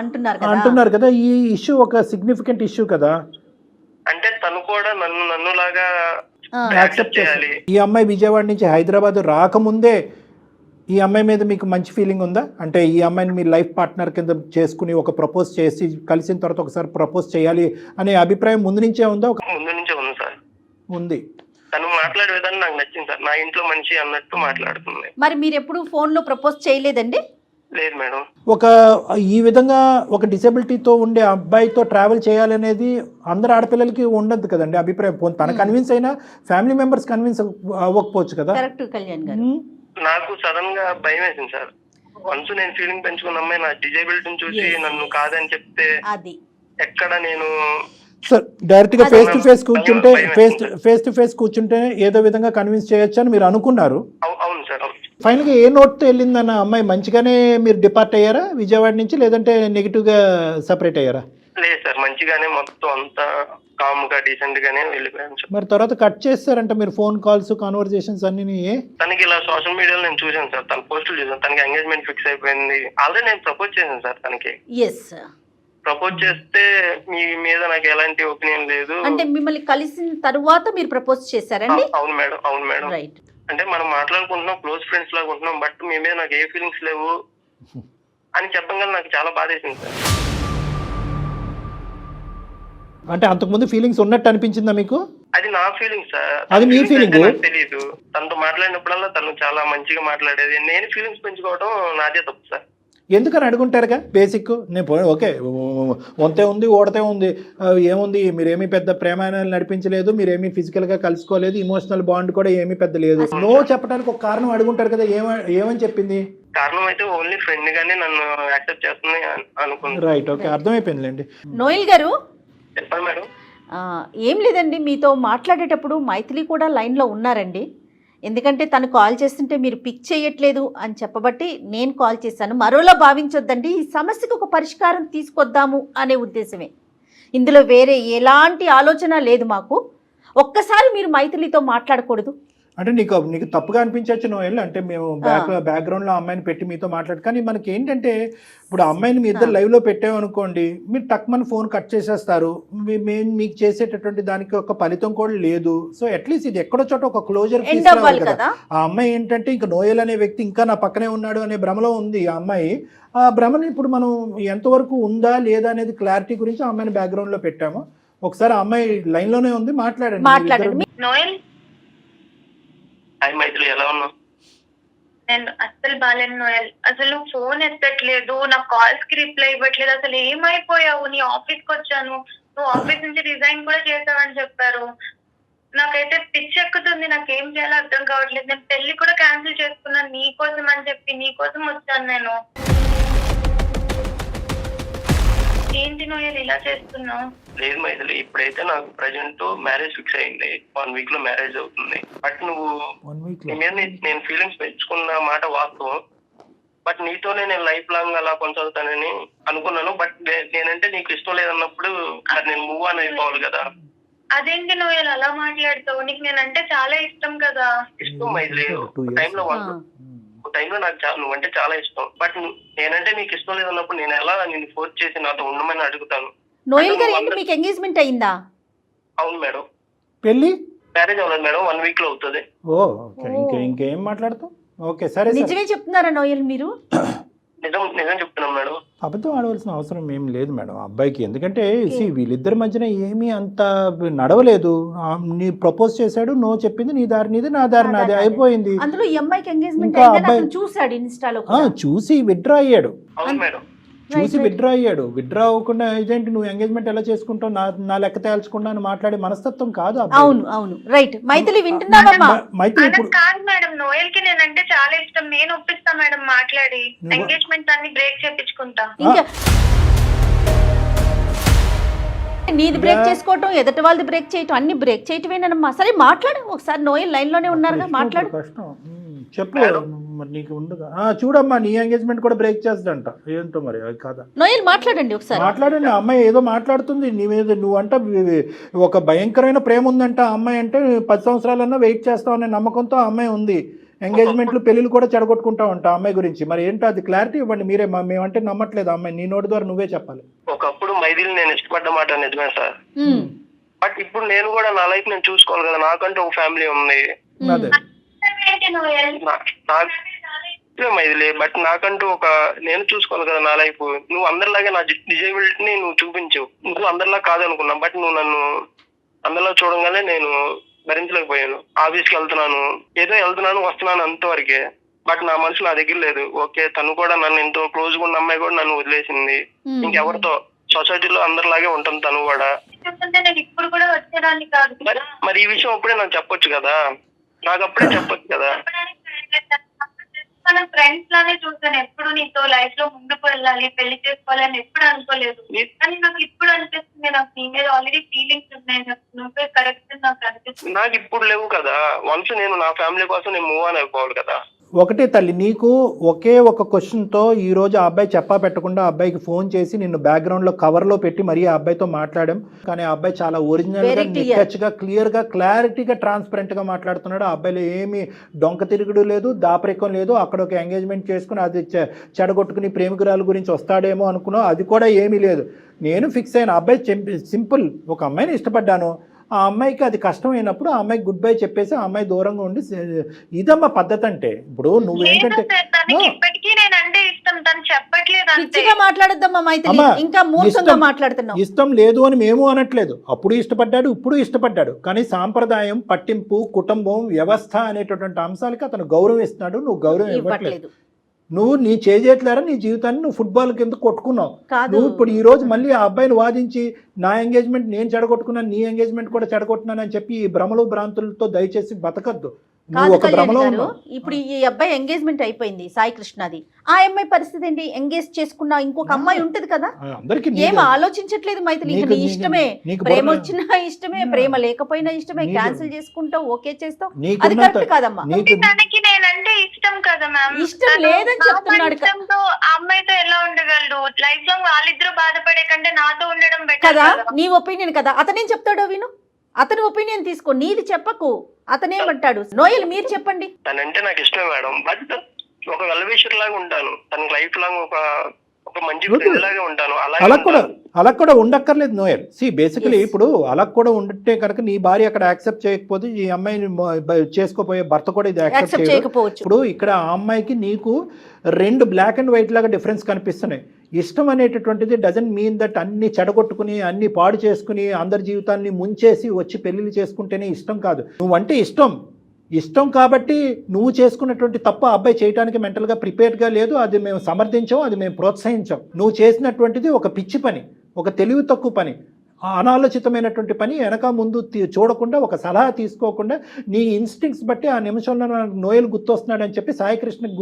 అంటున్నారు కదా, ఈ ఇష్యూ ఒక సిగ్నిఫికెంట్ ఇష్యూ కదా. అంటే తను కూడా నన్ను లాగా యాక్సెప్ట్ చేయాలి. ఈ అమ్మాయి విజయవాడ నుంచి హైదరాబాద్ రాకముందే ఈ అమ్మాయి మీద మీకు మంచి ఫీలింగ్ ఉందా? అంటే ఈ అమ్మాయిని మీ లైఫ్ పార్ట్నర్ కింద చేసుకుని ఒక ప్రపోజ్ చేసి కలిసిన తర్వాత ఒకసారి ప్రపోజ్ చేయాలి అనే అభిప్రాయం ముందు నుంచే ఉందా? ముందు నుంచే ఉంది సార్. ఉంది. తను మాట్లాడే విధానం నాకు నచ్చింది సార్. నా ఇంట్లో మనిషి అన్నట్టు మాట్లాడుతుంది. మరి మీరు ఎప్పుడు ఫోన్ లో ప్రపోజ్ చేయలేదండి? లేదు మేడం. ఈ విధంగా ఒక డిసేబిలిటీతో ఉండే అబ్బాయితో ట్రావెల్ చేయాలనేది అందరు ఆడపిల్లలకి ఉండదు కదండి అభిప్రాయం. తన కన్విన్స్ అయినా ఫ్యామిలీ మెంబర్స్ కన్విన్స్ అవ్వకపోవచ్చు కదా. కరెక్ట్ కళ్యాణ్ గారు. నాకు సడన్ గా భయం వేసింది సార్. వన్స్ నేను ఫీలింగ్ పెంచుకున్న అమ్మాయి నా డిజేబిలిటీని చూసి నన్ను కాదని చెప్తే అది ఎక్కడ నేను సార్ డైరెక్ట్ గా ఫేస్ టు ఫేస్ కూర్చుంటే ఏదో విధంగా కన్విన్స్ చేయొచ్చు అని మీరు అనుకున్నారు. అవును సార్. ఫైనల్ గా ఏ నోట్ తో వెళ్ళిందన్న అమ్మాయి మంచిగానే మీరు డిపార్ట్ అయ్యారా విజయవాడ నుంచి, లేదంటే నెగిటివ్ గా సెపరేట్ అయ్యారా? లేదు సార్, మంచిగానే మొత్తం అంతా కామ్ గా డీసెంట్ గానే వెళ్ళిపోయాను సార్. మరి తర్వాత కట్ చేస్తారంట మీరు ఫోన్ కాల్స్ కాన్వర్సేషన్స్ అన్ని? తనకి ఇలా సోషల్ మీడియాలో నేను చూసాను సార్, తన పోస్టులు చూసాను. తనకి ఎంగేజ్మెంట్ ఫిక్స్ అయిపోయింది. ఆల్రెడీ నేను ప్రపోజ్ చేశాను సార్ తనకి. ప్రపోజ్ చేస్తే మీ మీద నాకు ఎలాంటి ఒపీనియన్ లేదు. అంటే మిమ్మల్ని కలిసిన తరువాత మీరు ప్రపోజ్ చేశారండి? అవును మేడం. రైట్. అంటే మనం మాట్లాడుకుంటున్నాం, క్లోజ్ ఫ్రెండ్స్ లాగా ఉంటున్నాం, బట్ మీ మీద నాకు ఏ ఫీలింగ్స్ లేవు అని చెప్పగానే నాకు చాలా బాధ వేసింది సార్. అంటే అంతకుముందు ఫీలింగ్స్ ఉన్నట్టు అనిపించిందా మీకు? అది నా ఫీలింగ్ సార్, అది మీ ఫీలింగ్. నాకు తెలియదు. తనతో మాట్లాడినప్పుడల్లా తను చాలా మంచిగా మాట్లాడేది, నేను ఫీలింగ్స్ పెంచుకోవడం నాదే తప్పు సార్. ఎందుకని అడుగుంటారుగా బేసిక్. నేను ఓకే వంతే ఉంది ఓడతే ఉంది ఏముంది, మీరేమీ పెద్ద ప్రేమాయణాలు నడిపించలేదు, మీరేమీ ఫిజికల్గా కలుసుకోలేదు, ఇమోషనల్ బాండ్ కూడా ఏమీ పెద్ద లేదు. నో చెప్పడానికి ఒక కారణం అడుగుంటారు కదా, ఏమని చెప్పింది? కారణం అయితే ఓన్లీ ఫ్రెండ్ గానే నన్ను యాక్సెప్ట్ చేస్తుంది అనుకుంది. Right, okay, అర్థమైపోయిందిలేండి. నోయల్ గారు చెప్పండి మేడం. ఏం లేదండి, మీతో మాట్లాడేటప్పుడు మైథిలి కూడా లైన్లో ఉన్నారండి. ఎందుకంటే తను కాల్ చేస్తుంటే మీరు పిక్ చేయట్లేదు అని చెప్పబట్టి నేను కాల్ చేశాను. మరోలా భావించొద్దండి, ఈ సమస్యకు ఒక పరిష్కారం తీసుకొద్దాము అనే ఉద్దేశమే. ఇందులో వేరే ఎలాంటి ఆలోచన లేదు మాకు. ఒక్కసారి మీరు మైథిలితో మాట్లాడకూడదు అంటే నీకు తప్పుగా అనిపించవచ్చు నోయల్, అంటే మేము బ్యాక్గ్రౌండ్లో అమ్మాయిని పెట్టి మీతో మాట్లాడు, కానీ మనకి ఏంటంటే ఇప్పుడు అమ్మాయిని మీ ఇద్దరు లైవ్లో పెట్టామనుకోండి, మీరు టక్మని ఫోన్ కట్ చేసేస్తారు, మేము మీకు చేసేటటువంటి దానికి ఒక ఫలితం కూడా లేదు. సో అట్లీస్ట్ ఇది ఎక్కడో చోట ఒక క్లోజర్ తీసుకురావాలి కదా. ఆ అమ్మాయి ఏంటంటే ఇంకా నోయల్ అనే వ్యక్తి ఇంకా నా పక్కనే ఉన్నాడు అనే భ్రమలో ఉంది ఆ అమ్మాయి. ఆ భ్రమని ఇప్పుడు మనం ఎంతవరకు ఉందా లేదా అనేది క్లారిటీ గురించి ఆ అమ్మాయిని బ్యాక్గ్రౌండ్లో పెట్టాము. ఒకసారి ఆ అమ్మాయి లైన్లోనే ఉంది, మాట్లాడండి. నోయల్, హాయ్ మైథిలి, ఎలా ఉన్నావు? నేను అస్సలు బాలేను నోయల్. అసలు ఫోన్ ఎత్తట్లేదు, నా కాల్స్ కి రిప్లై ఇవ్వట్లేదు. అసలు ఏమైపోయావు? నీ ఆఫీస్ కి వచ్చాను, నువ్వు ఆఫీస్ నుంచి రిజైన్ కూడా చేసావని చెప్పారు. నాకైతే పిచ్చెక్కుతుంది, నాకేం చేయాలో అర్థం కావట్లేదు. నేను పెళ్లి కూడా క్యాన్సిల్ చేసుకున్నాను నీ కోసం అని చెప్పి, నీ కోసం వచ్చాను నేను. ఏంటి నోయల్ ఇలా చేస్తున్నావు? లేదు మైథిలి, ఇప్పుడైతే నాకు ప్రజెంట్ మ్యారేజ్ ఫిక్స్ అయింది, 1 week లో మ్యారేజ్ అవుతుంది. బట్ నువ్వు నీ మీద నేను ఫీలింగ్స్ పెంచుకున్న మాట వాస్తవం, బట్ నీతోనే నేను లైఫ్ లాంగ్ అలా కొనసాగుతానని అనుకున్నాను. బట్ నేనంటే నీకు ఇష్టం లేదన్నప్పుడు మరి నేను మూవ్ ఆన్ అయిపోవాలి కదా. అదేంటి నోయల్ అలా మాట్లాడతావు? నీకు నేనంటే చాలా ఇష్టం కదా. ఇష్టం మైథిలి, టైంలో నాకు నువ్వంటే చాలా ఇష్టం, బట్ నేనంటే నీకు ఇష్టం లేదన్నప్పుడు నేను ఎలా నిన్ను ఫోర్స్ చేసి నాతో ఉండమని అడుగుతాను. నోయల్ గారు ఏంటి, మీకు ఎంగేజ్మెంట్ అయిందా? అవును మేడం. పెళ్లి మ్యారేజ్ అవ్వలేదు మేడం, 1 week లో అవుతుంది. ఇంకేం మాట్లాడతాం? ఓకే, సరే. నిజమే చెప్తున్నారా నోయల్ మీరు? నిజం చెప్తున్నాం మేడం. అబద్ధం ఆడవలసిన అవసరం ఏం లేదు మేడం అబ్బాయికి, ఎందుకంటే వీళ్ళిద్దరి మధ్యన ఏమీ అంత నడవలేదు. నీ ప్రపోజ్ చేశాడు, నో చెప్పింది, నీ దారి నీది, నా దారి నాది, అయిపోయింది. అందులో ఈ అమ్మాయికి ఎంగేజ్మెంట్ అయిందని చూసాడు ఇన్స్టాలో, చూసి విత్డ్రా అయ్యాడు. అవును మేడం. చూసి విత్డ్రా అయ్యాడు. విత్డ్రా అవ్వకుండా ఏజెంట్ నువ్వు ఎంగేజ్మెంట్ ఎలా చేసుకుంటావు, నా లెక్క తేల్చకుండా అని మాట్లాడే మనస్తత్వం కాదు. అవును రైట్. మైథిలి వింటున్నావా? మైథిలి కాదు మేడం, నోయల్ కి నేనంటే చాలా ఇష్టం, నేను ఒప్పిస్తా మేడం మాట్లాడి, ఎంగేజ్మెంట్ అన్ని బ్రేక్ చేపించుకుంటా. ఇంకా నీది బ్రేక్ చేసుకోవటం, ఎదుటి వాళ్ళది బ్రేక్ చేయటం, అన్ని బ్రేక్ చేయటమేనమ్మా. సరే మాట్లాడు ఒకసారి, నోయల్ లైన్ లోనే ఉన్నారుగా, మాట్లాడు. కష్టం చెప్పు, మరి నీకు ఉండదు. చూడమ్మా, నీ ఎంగేజ్మెంట్ కూడా బ్రేక్ చేస్తుందంట, ఏంటో మరి అది కాదా. నోయల్ మాట్లాడండి ఒకసారి, మాట్లాడండి. అమ్మాయి ఏదో మాట్లాడుతుంది నీ మీద, నువ్వంట ఒక భయంకరమైన ప్రేమ ఉందంట ఆ అమ్మాయి అంటే, 10 సంవత్సరాలన్నా వెయిట్ చేస్తావు అనే నమ్మకంతో ఆ అమ్మాయి ఉంది. ఎంగేజ్మెంట్లు పెళ్లిళ్ళు కూడా చెడగొట్టుకుంటా ఉంటా అమ్మాయి గురించి. మరి ఏంటో అది క్లారిటీ ఇవ్వండి మీరే. మేమంటే నమ్మట్లేదు అమ్మాయి, నీ నోటి ద్వారా నువ్వే చెప్పాలి. ఒకప్పుడు మైథిలి నేను ఇష్టపడ్డ మాట నిజమే సార్, బట్ ఇప్పుడు నేను కూడా నా లైఫ్ నేను చూసుకోవాలి కదా, నాకంటూ ఒక ఫ్యామిలీ ఉంది. అదే మైథిలి, బట్ నాకంటూ ఒక నేను చూసుకోవాలి కదా నా లైఫ్. నువ్వు అందరిలాగే నా డిజేబిలిటీని నువ్వు చూపించవు, నువ్వు అందరిలా కాదనుకున్నా, బట్ నువ్వు నన్ను అందరిలా చూడంగానే నేను భరించలేకపోయాను. ఆఫీస్కి వెళ్తున్నాను వస్తున్నాను అంతవరకే, బట్ నా మనసు నా దగ్గర లేదు. ఓకే, తను కూడా నన్ను ఎంతో క్లోజ్ గా ఉన్న అమ్మాయి కూడా నన్ను వదిలేసింది, ఇంకెవరితో సొసైటీలో అందరిలాగే ఉంటుంది తను కూడా. ఇప్పుడు కూడా వచ్చేదాన్ని కాదు. మరి ఈ విషయం అప్పుడే నాకు చెప్పొచ్చు కదా, నాకు అప్పుడే చెప్పొచ్చు కదా. మనం ఫ్రెండ్స్ లానే చూసాను, ఎప్పుడు నీతో లైఫ్ లో ముందుకు వెళ్ళాలి, పెళ్లి చేసుకోవాలని ఎప్పుడు అనుకోలేదు. కానీ నాకు ఇప్పుడు అనిపిస్తుంది, నాకు నీ మీద ఆల్రెడీ ఫీలింగ్స్ ఉన్నాయి, నువ్వే కరెక్ట్ నాకు అనిపిస్తుంది. నాకు ఇప్పుడు లేవు కదా, వన్స్ నేను నా ఫ్యామిలీ కోసం నేను మూవ్ ఆన్ అయిపోవాలి కదా. ఒకటే తల్లి, నీకు ఒకే ఒక క్వశ్చన్తో ఈరోజు ఆ అబ్బాయి చెప్పా పెట్టకుండా ఆ అబ్బాయికి ఫోన్ చేసి నిన్ను బ్యాక్గ్రౌండ్లో కవర్లో పెట్టి మరీ ఆ అబ్బాయితో మాట్లాడాం. కానీ ఆ అబ్బాయి చాలా ఒరిజినల్గా, నిక్కచ్చిగా, క్లియర్గా, క్లారిటీగా, ట్రాన్స్పరెంట్గా మాట్లాడుతున్నాడు. ఆ అబ్బాయిలో ఏమీ డొంక తిరుగుడు లేదు, దాపరికం లేదు. అక్కడ ఒక ఎంగేజ్మెంట్ చేసుకుని అది చెడగొట్టుకుని ప్రేమికురాల గురించి వస్తాడేమో అనుకున్నావు, అది కూడా ఏమీ లేదు. నేను ఫిక్స్ అయిన అబ్బాయి సింపుల్, ఒక అమ్మాయిని ఇష్టపడ్డాను, ఆ అమ్మాయికి అది కష్టమైనప్పుడు ఆ అమ్మాయికి గుడ్ బై చెప్పేసి ఆ అమ్మాయి దూరంగా ఉండి ఇదమ్మా పద్ధతి అంటే. ఇప్పుడు నువ్వేంటంటే ఇప్పటికీ నేనంటే ఇష్టం, తను చెప్పట్లేదు అంతే. పిచ్చిగా మాట్లాడొద్దమ్మా మైథిలి, ఇంకా మూర్ఖంగా మాట్లాడుతున్నావు. ఇష్టం లేదు అని మేము అనట్లేదు, అప్పుడు ఇష్టపడ్డాడు ఇప్పుడు ఇష్టపడ్డాడు, కానీ సాంప్రదాయం, పట్టింపు, కుటుంబం, వ్యవస్థ అనేటటువంటి అంశాలకి అతను గౌరవం ఇస్తున్నాడు, నువ్వు గౌరవం ఇవ్వట్లేదు. నువ్వు నీ చేజేట్లేరా నీ జీవితాన్ని నువ్వు ఫుట్బాల్ కింద కొట్టుకున్నావు. నువ్వు ఇప్పుడు ఈ రోజు మళ్ళీ ఆ అబ్బాయిని వాదించి నా ఎంగేజ్మెంట్ నేను చెడగొట్టుకున్నాను, నీ ఎంగేజ్మెంట్ కూడా చెడగొట్టున్నాను అని చెప్పి ఈ భ్రమలు భ్రాంతులతో దయచేసి బతకద్దు. ఇప్పుడు ఈ అబ్బాయి ఎంగేజ్మెంట్ అయిపోయింది సాయి కృష్ణది, ఆ అమ్మాయి పరిస్థితి ఏంటి? ఎంగేజ్ చేసుకున్న ఇంకొక అమ్మాయి ఉంటది కదా, ఏం ఆలోచించట్లేదు మైథిలి. నీ ఇష్టమే, ప్రేమ వచ్చినా ఇష్టమే, ప్రేమ లేకపోయినా ఇష్టమే, క్యాన్సిల్ చేసుకుంటావు, ఓకే చేస్తావు, అది కరెక్ట్ కాదమ్మా. నేనంటే ఇష్టం కదా మ్యామ్, ఇష్టం లేదని చెప్తున్నాడు. అమ్మాయితో ఎలా ఉండగలడు? లైఫ్ లాంగ్ వాళ్ళిద్దరూ బాధపడే కంటే నాతో ఉండడం బెటర్ కదా. నీ ఒపీనియన్ కదా, అతనేం చెప్తాడో విను, అతని ఒపీనియన్ తీసుకో, నీది చెప్పకు. అతనేమంటాడు? నోయల్ మీరు చెప్పండి. తనంటే నాకు ఇష్టమే మేడం, బట్ ఒక వెల్విషర్ లాగా ఉంటాను, తన లైఫ్ లాంగ్ ఒక మంచి లాగా ఉంటాను. అలా కూడా ఉండక్కర్లేదు నోయల్. బేసికలీ ఇప్పుడు అలా కూడా ఉంటే కనుక నీ భార్య అక్కడ యాక్సెప్ట్ చేయకపోతే ఈ అమ్మాయిని చేసుకోపోయే భర్త కూడా ఇది యాక్సెప్ట్ చేయకపోవచ్చు. ఇప్పుడు ఇక్కడ ఆ అమ్మాయికి నీకు రెండు బ్లాక్ అండ్ వైట్ లాగా డిఫరెన్స్ కనిపిస్తున్నాయి. ఇష్టం అనేటటువంటిది డజంట్ మీన్ దట్ అన్ని చెడగొట్టుకుని అన్ని పాడు చేసుకుని అందరి జీవితాన్ని ముంచేసి వచ్చి పెళ్లిళ్ళు చేసుకుంటేనే ఇష్టం కాదు. నువ్వంటే ఇష్టం కాబట్టి నువ్వు చేసుకున్నటువంటి తప్పు అబ్బాయి చేయడానికి మెంటల్గా ప్రిపేర్డ్గా లేదు, అది మేము సమర్థించాం, అది మేము ప్రోత్సహించాం. నువ్వు చేసినటువంటిది ఒక పిచ్చి పని, ఒక తెలివి తక్కువ పని, అనాలోచితమైనటువంటి పని. వెనక ముందు చూడకుండా, ఒక సలహా తీసుకోకుండా నీ ఇన్స్టింక్ట్స్ బట్టి ఆ నిమిషంలో నోయల్ గుర్తొస్తున్నాడు అని చెప్పి సాయి కృష్ణ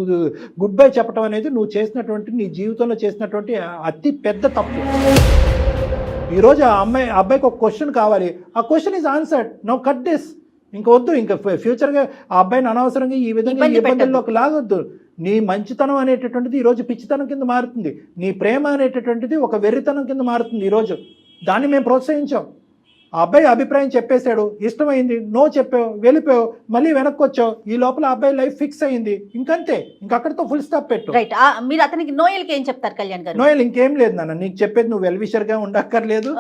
గుడ్ బై చెప్పడం అనేది నువ్వు చేసినటువంటి, నీ జీవితంలో చేసినటువంటి అతి పెద్ద తప్పు. ఈరోజు ఆ అబ్బాయికి ఒక క్వశ్చన్ కావాలి, ఆ question is answered, no cut this. ఇంకొద్దు, ఇంకా ఫ్యూచర్గా ఆ అబ్బాయిని అనవసరంగా ఈ విధంగా ఇబ్బందుల్లోకి లాగొద్దు. నీ మంచితనం అనేటటువంటిది ఈరోజు పిచ్చితనం కింద మారుతుంది, నీ ప్రేమ అనేటటువంటిది ఒక వెర్రితనం కింద మారుతుంది. ఈరోజు దాన్ని మేము ప్రోత్సహించాం. ఆ అబ్బాయి అభిప్రాయం చెప్పేశాడు, ఇష్టమైంది, నో చెప్పావు, వెళ్ళిపోయావు, మళ్ళీ వెనక్కి వచ్చావు, ఈ లోపల అబ్బాయి లైఫ్ ఫిక్స్ అయింది, ఇంకంతే, ఇంకక్కడితో ఫుల్ స్టాప్ పెట్టు. రైట్. మీరు అతనికి నోయల్కి ఏం చెప్తారు కళ్యాణ్ గారు? నోయల్ ఇంకేం లేదు నాన్న, నీకు చెప్పేది నువ్వు వెల్విషర్గా ఉండక్కర్లేదు,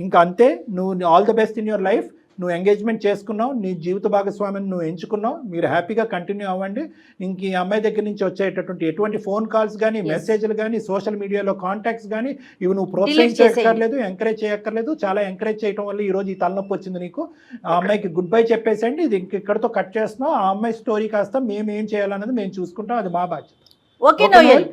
ఇంకా అంతే. నువ్వు all the best in your life. నువ్వు ఎంగేజ్మెంట్ చేసుకున్నావు, నీ జీవిత భాగస్వామిని నువ్వు ఎంచుకున్నావు, మీరు హ్యాపీగా కంటిన్యూ అవ్వండి. ఇంక ఈ అమ్మాయి దగ్గర నుంచి వచ్చేటటువంటి ఎటువంటి ఫోన్ కాల్స్ కానీ, మెసేజ్లు కానీ, సోషల్ మీడియాలో కాంటాక్ట్స్ కానీ ఇవి నువ్వు ప్రోత్సహించక్కర్లేదు, ఎంకరేజ్ చేయక్కర్లేదు. చాలా ఎంకరేజ్ చేయడం వల్ల ఈరోజు ఈ తలనొప్పి వచ్చింది నీకు. ఆ అమ్మాయికి గుడ్ బై చెప్పేసండి, ఇది ఇక్కడితో కట్ చేస్తున్నాం. ఆ అమ్మాయి స్టోరీ కాస్త మేము ఏం చేయాలన్నది మేము చూసుకుంటాం, అది మా బాధ్యత. ఓకే నోయల్,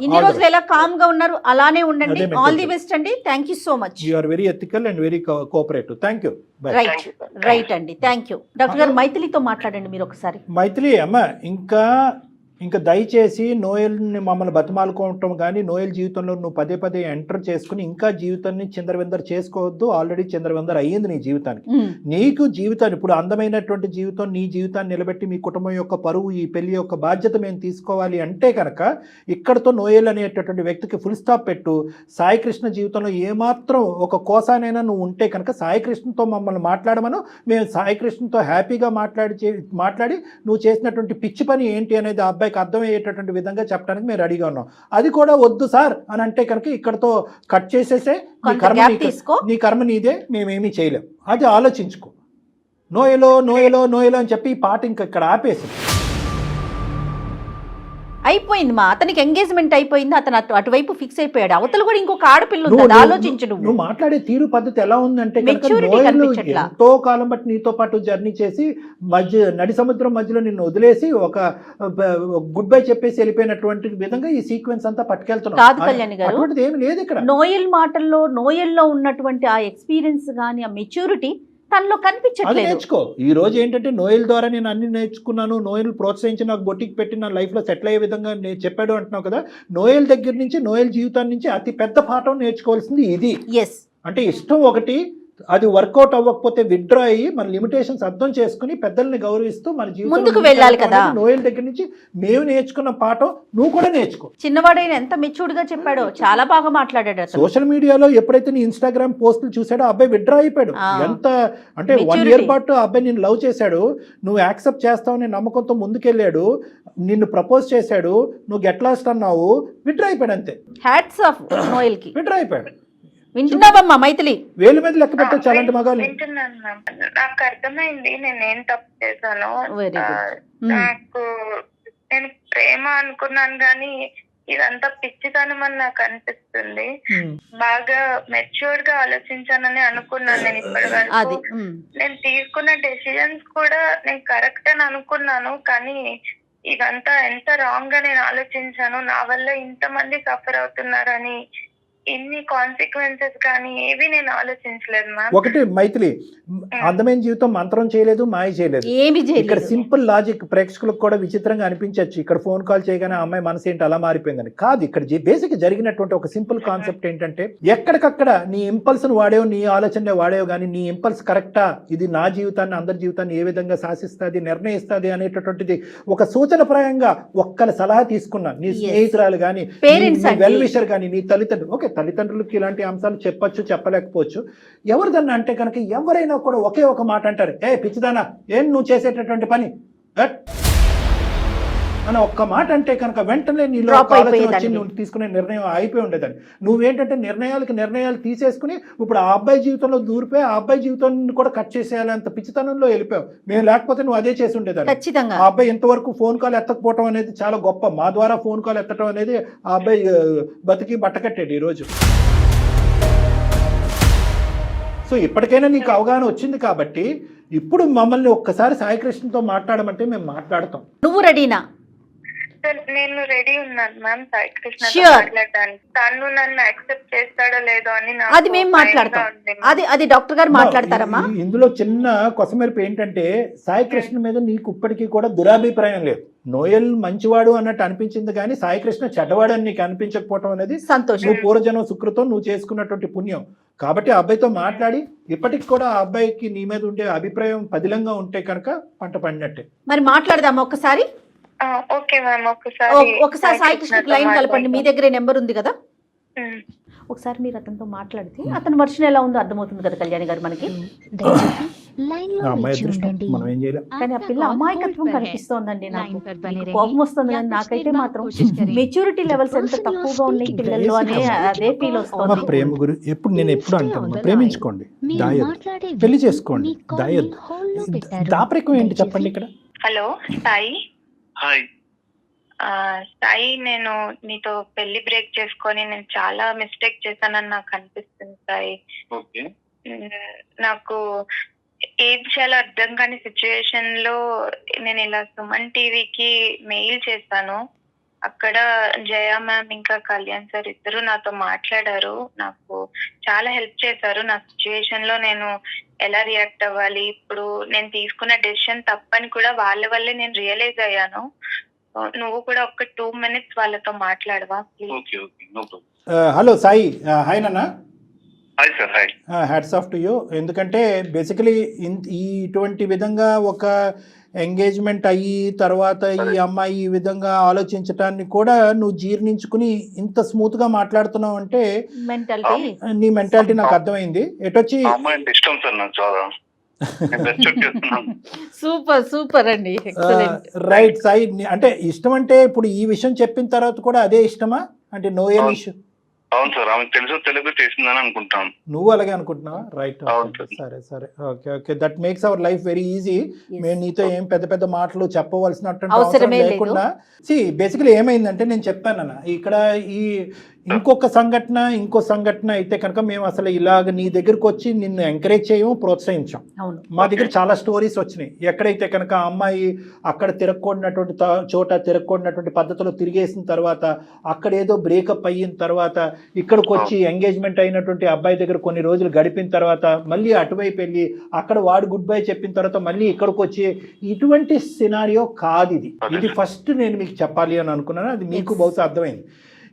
ఇన్ని రోజులు ఎలా కామ్ గా ఉన్నారు అలానే ఉండండి. ఆల్ ది బెస్ట్ అండి. Thank you so much. You are very ethical and very cooperative. Thank you. Right అండి, థ్యాంక్ యూ. డాక్టర్ గారు మైథిలితో మాట్లాడండి మీరు ఒకసారి. మైథిలి అమ్మ, ఇంకా దయచేసి నోయల్ని మమ్మల్ని బతిమాలుకోవటం కానీ, నోయల్ జీవితంలో నువ్వు పదే పదే ఎంటర్ చేసుకుని ఇంకా జీవితాన్ని చిందరవిందర చేసుకోవద్దు. ఆల్రెడీ చిందరవిందర అయ్యింది నీ జీవితానికి. నీకు జీవితాన్ని ఇప్పుడు అందమైనటువంటి జీవితం, నీ జీవితాన్ని నిలబెట్టి మీ కుటుంబం యొక్క పరువు, ఈ పెళ్లి యొక్క బాధ్యత మేము తీసుకోవాలి అంటే కనుక ఇక్కడతో నోయల్ అనేటటువంటి వ్యక్తికి ఫుల్ స్టాప్ పెట్టు. సాయి కృష్ణ జీవితంలో ఏమాత్రం ఒక కోసానైనా నువ్వు ఉంటే కనుక సాయి కృష్ణతో మమ్మల్ని మాట్లాడమను. మేము సాయి కృష్ణతో హ్యాపీగా మాట్లాడి నువ్వు చేసినటువంటి పిచ్చి పని ఏంటి అనేది ఆ అబ్బాయికి అర్థమయ్యేటటువంటి విధంగా చెప్పడానికి మేము రెడీగా ఉన్నాం. అది కూడా వద్దు సార్ అని అంటే కనుక ఇక్కడతో కట్ చేసేసే, నీ కర్మ నీదే, మేమేమీ చేయలేం. అది ఆలోచించుకో. నోయలో అని చెప్పి ఈ పాట ఇంకా ఇక్కడ ఆపేసి అయిపోయింది. అతనికి ఎంగేజ్మెంట్ అయిపోయింది, అతను అటువైపు ఫిక్స్ అయిపోయాడు. అవతల కూడా ఇంకొక ఆడపిల్ల ఉంది, ఆలోచించు. నువ్వు మాట్లాడే తీరు పద్ధతి ఎలా ఉందంటే ఎంతో కాలం బట్టి నీతో పాటు జర్నీ చేసి నడి సముద్రం మధ్యలో నిన్ను వదిలేసి ఒక గుడ్ బై చెప్పేసి వెళ్ళిపోయినటువంటి విధంగా ఈ సీక్వెన్స్ అంతా పట్టుకెళ్తున్నావు. కాదు కళ్యాణ్ గారు, అటువంటిది ఏమి లేదు ఇక్కడ. నోయల్ మాటల్లో, నోయల్లో ఉన్నటువంటి ఆ ఎక్స్పీరియన్స్ కానీ, ఆ మెచ్యూరిటీ తనలో కనిపించట్లేదు. నేర్చుకో. ఈ రోజు ఏంటంటే నోయల్ ద్వారా నేను అన్ని నేర్చుకున్నాను, నోయల్ ప్రోత్సహించి నాకు బొటిక్ పెట్టి నా లైఫ్లో సెటిల్ అయ్యే విధంగా నేను చెప్పాడు అంటున్నావు కదా. నోయల్ దగ్గర నుంచి, నోయల్ జీవితాన్ని నుంచి అతి పెద్ద పాఠం నేర్చుకోవాల్సింది ఇది. అంటే ఇష్టం ఒకటి, అది వర్కౌట్ అవ్వకపోతే విత్డ్రా అయ్యి మన లిమిటేషన్స్ అర్థం చేసుకుని పెద్దల్ని గౌరవిస్తూ మన జీవితంలో వెళ్ళాలి కదా. నోయల్ దగ్గర నుంచి మేము నేర్చుకున్న పాఠం నువ్వు కూడా నేర్చుకో. చిన్నవాడైన ఎంత మెచ్యూర్డ్ గా చెప్పాడో, చాలా బాగా మాట్లాడాడు. సోషల్ మీడియాలో ఎప్పుడైతే నీ ఇన్స్టాగ్రామ్ పోస్టులు చూసాడో అబ్బాయి విత్డ్రా అయిపోయాడు. ఎంత అంటే 1 year పాటు అబ్బాయి నిన్ను లవ్ చేశాడు, నువ్వు యాక్సెప్ట్ చేస్తావని నమ్మకంతో ముందుకెళ్ళాడు, నిన్ను ప్రపోజ్ చేశాడు, నువ్వు గెట్ లాస్ట్ అన్నావు, విత్డ్రా అయిపోయాడు అంతే. హ్యాట్స్ ఆఫ్ నోయల్ కి. విత్డ్రా అయిపోయాడు. వింటున్నావమ్మా మైథిలి? వేలు మీద లెక్క పెట్టచ్చు అలాంటి మగాళ్ళు. వింటున్నాను మ్యామ్. నాకు అర్థమైంది నేనేం తప్పు చేశాను. Very good. నాకు నేను ప్రేమ అనుకున్నాను కానీ ఇదంతా పిచ్చితనం అని నాకు అనిపిస్తుంది. బాగా మెచ్యూర్డ్ గా ఆలోచించానని అనుకున్నాను నేను ఇప్పటి వరకు. నేను తీసుకున్న డెసిజన్స్ కూడా నేను కరెక్ట్ అని అనుకున్నాను, కానీ ఇదంతా ఎంత రాంగ్ గా నేను ఆలోచించాను. నా వల్ల ఇంతమంది సఫర్ అవుతున్నారని, ఇన్ని కాన్సిక్వెన్సెస్ కానీ ఏవి నేను ఆలోచించలేదు మ్యామ్. ఒకటి మైథిలి, అందమైన జీవితం మంత్రం చేయలేదు, మాయ చేయలేదు. ఏమి ఇక్కడ సింపుల్ లాజిక్ ప్రేక్షకులకు కూడా విచిత్రంగా అనిపించవచ్చు. ఇక్కడ ఫోన్ కాల్ చేయగానే అమ్మాయి మనసు ఏంటి అలా మారిపోయిందని కాదు. ఇక్కడ బేసిక్ జరిగినటువంటి ఒక సింపుల్ కాన్సెప్ట్ ఏంటంటే, ఎక్కడికక్కడ నీ ఇంపల్స్ ను వాడేవు, నీ ఆలోచనలే వాడేవు, కానీ నీ ఇంపల్స్ కరెక్టా, ఇది నా జీవితాన్ని అందరి జీవితాన్ని ఏ విధంగా శాసిస్తుంది, నిర్ణయిస్తుంది అనేటటువంటిది ఒక సూచనప్రాయంగా ఒక్కల సలహా తీసుకున్నా. నీ స్నేహితురాలు కానీ, వెల్ విషర్ కానీ, నీ తల్లిదండ్రులు, ఓకే తల్లిదండ్రులకి ఇలాంటి అంశాలు చెప్పచ్చు, చెప్పలేకపోవచ్చు. ఎవరిదన్నా అంటే కనుక ఎవరైనా కూడా ఒకే ఒక మాట అంటారు, ఏ పిచ్చిదానా ఏం నువ్వు చేసేటటువంటి పని అని ఒక్క మాట అంటే కనుక వెంటనే నీలో ఆలోచన వచ్చి నువ్వు తీసుకునే నిర్ణయం అయిపోయి ఉండేదని. నువ్వేంటంటే నిర్ణయాలు తీసేసుకుని ఇప్పుడు ఆ అబ్బాయి జీవితంలో దూరిపోయి ఆ అబ్బాయి జీవితాన్ని కూడా కట్ చేసేయాలంత పిచ్చితనంలో వెళ్ళిపోయావు. మేము లేకపోతే నువ్వు అదే చేసి ఉండేదాన్ని. ఆ అబ్బాయి ఇంతవరకు ఫోన్ కాల్ ఎత్తకపోవడం అనేది చాలా గొప్ప. మా ద్వారా ఫోన్ కాల్ ఎత్తడం అనేది ఆ అబ్బాయి బతికి బట్టకట్టాడు ఈరోజు. సో ఇప్పటికైనా నీకు అవగాహన వచ్చింది కాబట్టి ఇప్పుడు మమ్మల్ని ఒక్కసారి సాయికృష్ణతో మాట్లాడమంటే మేము మాట్లాడతాం. నువ్వు రెడీనా? నేను రెడీ ఉన్నాను మ్యామ్ సాయికృష్ణ మాట్లాడడానికి. తను నన్ను యాక్సెప్ట్ చేస్తాడో లేదో అని అది మేము మాట్లాడతాం. అది డాక్టర్ గారు మాట్లాడతారమ్మా. ఇందులో చిన్న కొసమెరుపు ఏంటంటే, సాయికృష్ణ మీద నీకు ఇప్పటికీ కూడా దురాభిప్రాయం లేదు. నోయల్ మంచివాడు అన్నట్టు అనిపించింది కానీ సాయికృష్ణ చెడ్డవాడు అని నీకు అనిపించకపోవడం అనేది సంతోషం. నువ్వు పూర్వజన్మ సుకృతం, నువ్వు చేసుకున్నటువంటి పుణ్యం. కాబట్టి ఆ అబ్బాయితో మాట్లాడి ఇప్పటికి కూడా ఆ అబ్బాయికి నీ మీద ఉండే అభిప్రాయం పదిలంగా ఉంటే కనుక పంట పడినట్టే. మరి మాట్లాడదామా ఒకసారి? Okay ma'am. ఒకసారి సాయికృష్ణకి లైన్ కలపండి. మీ దగ్గరే నెంబర్ ఉంది కదా, ఒకసారి మీరు అతనితో మాట్లాడితే అతని వర్షన్ ఎలా ఉందో అర్థమవుతుంది కదా కళ్యాణి గారు మనకి. కానీ ఆ పిల్ల అమాయకత్వం కనిపిస్తోందండి. నాకు కోపం వస్తుంది కానీ నాకైతే మాత్రం మెచ్యూరిటీ లెవెల్స్ ఎంత తక్కువగా ఉన్నాయి పిల్లల్లో అనే అదే ఫీల్ వస్తుంది. ప్రేమ గురి ఎప్పుడు నేను ఎప్పుడు అంటాను, ప్రేమించుకోండి, దాయద్దు, పెళ్లి చేసుకోండి, దాయద్దు. దాపరికం ఏంటి చెప్పండి ఇక్కడ. హలో సాయి. హాయ్ సాయి, నేను నీతో పెళ్లి బ్రేక్ చేసుకొని నేను చాలా మిస్టేక్ చేశానని నాకు అనిపిస్తుంది సాయి. నాకు ఏం చాలా అర్థం కాని సిచ్యువేషన్ లో నేను ఇలా సుమన్ టీవీకి మెయిల్ చేశాను. అక్కడ జయ మ్యామ్ ఇంకా కళ్యాణ్ సార్ ఇద్దరు నాతో మాట్లాడారు, నాకు చాలా హెల్ప్ చేశారు. నా సిచ్యువేషన్ లో నేను ఎలా రియాక్ట్ అవ్వాలి, ఇప్పుడు నేను తీసుకున్న డెసిషన్ తప్పని కూడా వాళ్ళ వల్లే నేను రియలైజ్ అయ్యాను. నువ్వు కూడా ఒక 2 minutes వాళ్ళతో మాట్లాడవా ప్లీజ్? హలో సాయి. హాయ్ నాన్న. Hi sir. Hi. Hats off to you. ఎందుకంటే బేసికలీ ఇటువంటి విధంగా ఒక ఎంగేజ్మెంట్ అయ్యి తర్వాత ఈ అమ్మాయి ఈ విధంగా ఆలోచించటాన్ని కూడా నువ్వు జీర్ణించుకుని ఇంత స్మూత్ గా మాట్లాడుతున్నావు అంటే నీ మెంటాలిటీ నాకు అర్థమైంది. ఎటొచ్చి ఇష్టం సార్ నాకు చాలా. సూపర్ అండి. రైట్ సాయి. అంటే ఇష్టం అంటే ఇప్పుడు ఈ విషయం చెప్పిన తర్వాత కూడా అదే ఇష్టమా అంటే నో ఎన్ ఇష్యూ? అవును సార్, ఆమె తెలుగు చేసిందని అనుకుంటాను. నువ్వు అలాగే అనుకుంటున్నావా? రైట్. సరే okay. That makes our life very easy. మేము నీతో ఏం పెద్ద మాటలు చెప్పవలసినటువంటి అవసరం లేకుండా. బేసికలీ ఏమైందంటే నేను చెప్పానన్న ఇక్కడ ఇంకో సంఘటన అయితే కనుక మేము అసలు ఇలాగ నీ దగ్గరకు వచ్చి నిన్ను ఎంకరేజ్ చేయము, ప్రోత్సహించాం. మా దగ్గర చాలా స్టోరీస్ వచ్చినాయి. ఎక్కడైతే కనుక ఆ అమ్మాయి అక్కడ తిరగకూడనటువంటి చోట తిరగకూడనటువంటి పద్ధతిలో తిరిగేసిన తర్వాత అక్కడ ఏదో బ్రేకప్ అయిన తర్వాత ఇక్కడికి వచ్చి ఎంగేజ్మెంట్ అయినటువంటి అబ్బాయి దగ్గర కొన్ని రోజులు గడిపిన తర్వాత మళ్ళీ అటువైపు వెళ్ళి అక్కడ వాడు గుడ్ బై చెప్పిన తర్వాత మళ్ళీ ఇక్కడికి వచ్చి ఇటువంటి సినారియో కాదు ఇది ఫస్ట్ నేను మీకు చెప్పాలి అని అనుకున్నాను. అది మీకు బహుశా అర్థమైంది.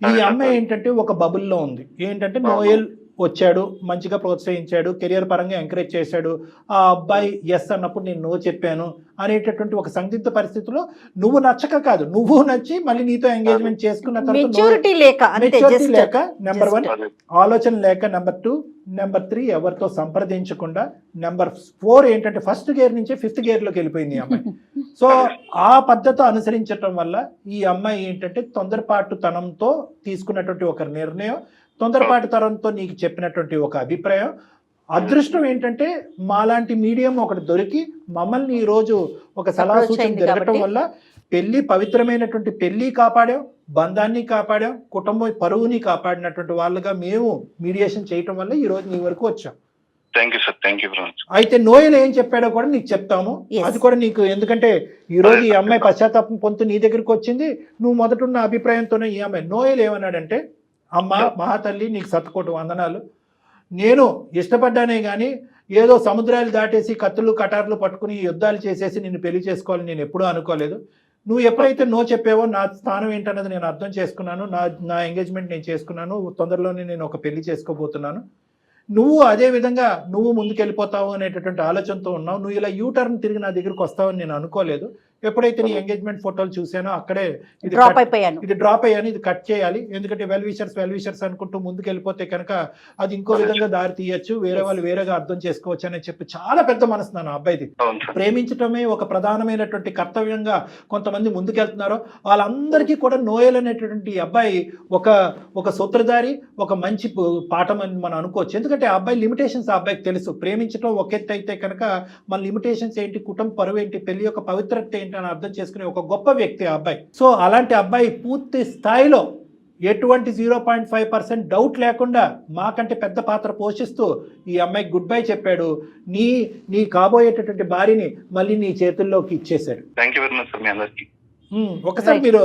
ఈ అమ్మాయి ఏంటంటే ఒక బబుల్లో ఉంది. ఏంటంటే నోయల్ వచ్చాడు, మంచిగా ప్రోత్సహించాడు, కెరియర్ పరంగా ఎంకరేజ్ చేశాడు. ఆ అబ్బాయి ఎస్ అన్నప్పుడు నేను నో చెప్పాను అనేటటువంటి ఒక సందిగ్ధ పరిస్థితిలో నువ్వు నచ్చక కాదు, నువ్వు నచ్చి మళ్ళీ నీతో ఎంగేజ్మెంట్ చేసుకున్న తర్వాత మెచ్యూరిటీ లేక నెంబర్ 1 ఆలోచన లేక, నెంబర్ 2, నెంబర్ 3 ఎవరితో సంప్రదించకుండా, నెంబర్ 4 ఏంటంటే ఫస్ట్ గేర్ నుంచి 5th గేర్లోకి వెళ్ళిపోయింది ఈ అమ్మాయి. సో ఆ పద్ధతి అనుసరించటం వల్ల ఈ అమ్మాయి ఏంటంటే తొందరపాటుతనంతో తీసుకున్నటువంటి ఒక నిర్ణయం, తొందరపాటు తరంతో నీకు చెప్పినటువంటి ఒక అభిప్రాయం. అదృష్టం ఏంటంటే మాలాంటి మీడియం ఒకటి దొరికి మమ్మల్ని ఈ రోజు ఒక సలహా సూచన జరగటం వల్ల పెళ్లి పవిత్రమైనటువంటి పెళ్లి కాపాడాం, బంధాన్ని కాపాడాం, కుటుంబ పరువుని కాపాడినటువంటి వాళ్ళుగా మేము మీడియేషన్ చేయటం వల్ల ఈ రోజు నీ వరకు వచ్చాం. Thank you sir, thank you very much. అయితే నోయల్ ఏం చెప్పాడో కూడా నీకు చెప్తాము. అది కూడా నీకు, ఎందుకంటే ఈ రోజు ఈ అమ్మాయి పశ్చాత్తాపం పొందుతూ నీ దగ్గరికి వచ్చింది, నువ్వు మొదటున్న అభిప్రాయంతోనే ఈ అమ్మాయి. నోయల్ ఏమన్నాడంటే, అమ్మ మహాతల్లి నీకు సత్కోటి వందనాలు, నేను ఇష్టపడ్డానే కానీ ఏదో సముద్రాలు దాటేసి కత్తులు కటార్లు పట్టుకుని యుద్ధాలు చేసేసి నిన్ను పెళ్లి చేసుకోవాలని నేను ఎప్పుడూ అనుకోలేదు. నువ్వు ఎప్పుడైతే నో చెప్పావో నా స్థానం ఏంటన్నది నేను అర్థం చేసుకున్నాను. నా ఎంగేజ్మెంట్ నేను చేసుకున్నాను, తొందరలోనే నేను ఒక పెళ్లి చేసుకోబోతున్నాను. నువ్వు అదే విధంగా నువ్వు ముందుకెళ్ళిపోతావు అనేటటువంటి ఆలోచనతో ఉన్నావు. నువ్వు ఇలా యూటర్న్ తిరిగి నా దగ్గరికి వస్తావని నేను అనుకోలేదు. ఎప్పుడైతే నీ ఎంగేజ్మెంట్ ఫోటోలు చూసానో అక్కడే ఇది డ్రాప్ అయ్యాను, ఇది కట్ చేయాలి. ఎందుకంటే వెల్ విషర్స్ అనుకుంటూ ముందుకు వెళ్ళిపోతే కనుక అది ఇంకో విధంగా దారి తీయచ్చు, వేరే వాళ్ళు వేరేగా అర్థం చేసుకోవచ్చు అని చెప్పి చాలా పెద్ద మనసు నా అబ్బాయిది. ప్రేమించటమే ఒక ప్రధానమైనటువంటి కర్తవ్యంగా కొంతమంది ముందుకెళ్తున్నారో వాళ్ళందరికీ కూడా నోయల్ అనేటటువంటి అబ్బాయి ఒక సూత్రధారి, ఒక మంచి పాఠం అని మనం అనుకోవచ్చు. ఎందుకంటే ఆ అబ్బాయి లిమిటేషన్స్ ఆ అబ్బాయికి తెలుసు. ప్రేమించడం ఒక ఎత్తు అయితే కనుక మన లిమిటేషన్స్ ఏంటి, కుటుంబ పరువు ఏంటి, పెళ్లి యొక్క పవిత్రత ఏంటి అని అర్థం చేసుకునే ఒక గొప్ప వ్యక్తి ఆ అబ్బాయి. సో అలాంటి అబ్బాయి పూర్తి స్థాయిలో ఎటువంటి 0.5% డౌట్ లేకుండా మాకంటే పెద్ద పాత్ర పోషిస్తూ ఈ అమ్మాయికి గుడ్ బై చెప్పాడు. నీ కాబోయేటటువంటి భార్యని మళ్ళీ నీ చేతుల్లోకి ఇచ్చేశాడు. Thank you very much sir మీ అందరికి. ఒకసారి మీరు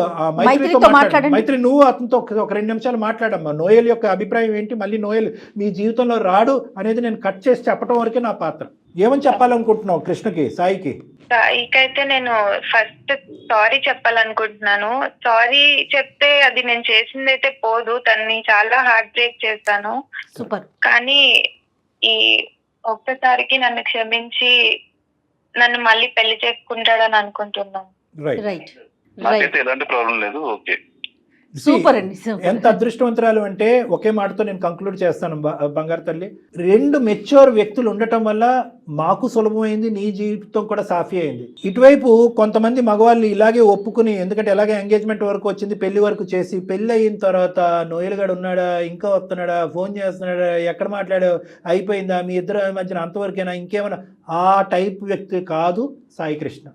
మైత్రితో మాట్లాడండి. మైత్రి, నువ్వు అతనితో ఒక 2 నిమిషాలు మాట్లాడమ్మా. నోయల్ యొక్క అభిప్రాయం ఏంటి, మళ్ళీ నోయల్ మీ జీవితంలో రాడు అనేది నేను కట్ చేసి చెప్పడం వరకే నా పాత్ర. ఏమని చెప్పాలనుకుంటున్నావు కృష్ణకి, సాయికి? సాయికైతే నేను ఫస్ట్ సారీ చెప్పాలనుకుంటున్నాను. సారీ చెప్తే అది నేను చేసింది అయితే పోదు, తన్ని చాలా హార్ట్ బ్రేక్ చేశాను. కానీ ఈ ఒక్కసారికి నన్ను క్షమించి నన్ను మళ్ళీ పెళ్లి చేసుకుంటాడని అనుకుంటున్నాను. నాకైతే ఎలాంటి ప్రాబ్లం లేదు. ఓకే, సూపర్ అండి. ఎంత అదృష్టవంతురాలు అంటే ఒకే మాటతో నేను కంక్లూడ్ చేస్తాను బంగారు తల్లి. 2 మెచ్యూర్ వ్యక్తులు ఉండటం వల్ల మాకు సులభమైంది, నీ జీవితం కూడా సాఫీ అయింది. ఇటువైపు కొంతమంది మగవాళ్ళు ఇలాగే ఒప్పుకుని, ఎందుకంటే ఎలాగే ఎంగేజ్మెంట్ వరకు వచ్చింది, పెళ్లి వరకు చేసి పెళ్లి అయిన తర్వాత నోయల్ గడు ఉన్నాడా, ఇంకా వస్తున్నాడా, ఫోన్ చేస్తున్నాడా, ఎక్కడ మాట్లాడావు, అయిపోయిందా, మీ ఇద్దరు మధ్యన అంతవరకైనా, ఇంకేమైనా, ఆ టైప్ వ్యక్తి కాదు సాయి కృష్ణ.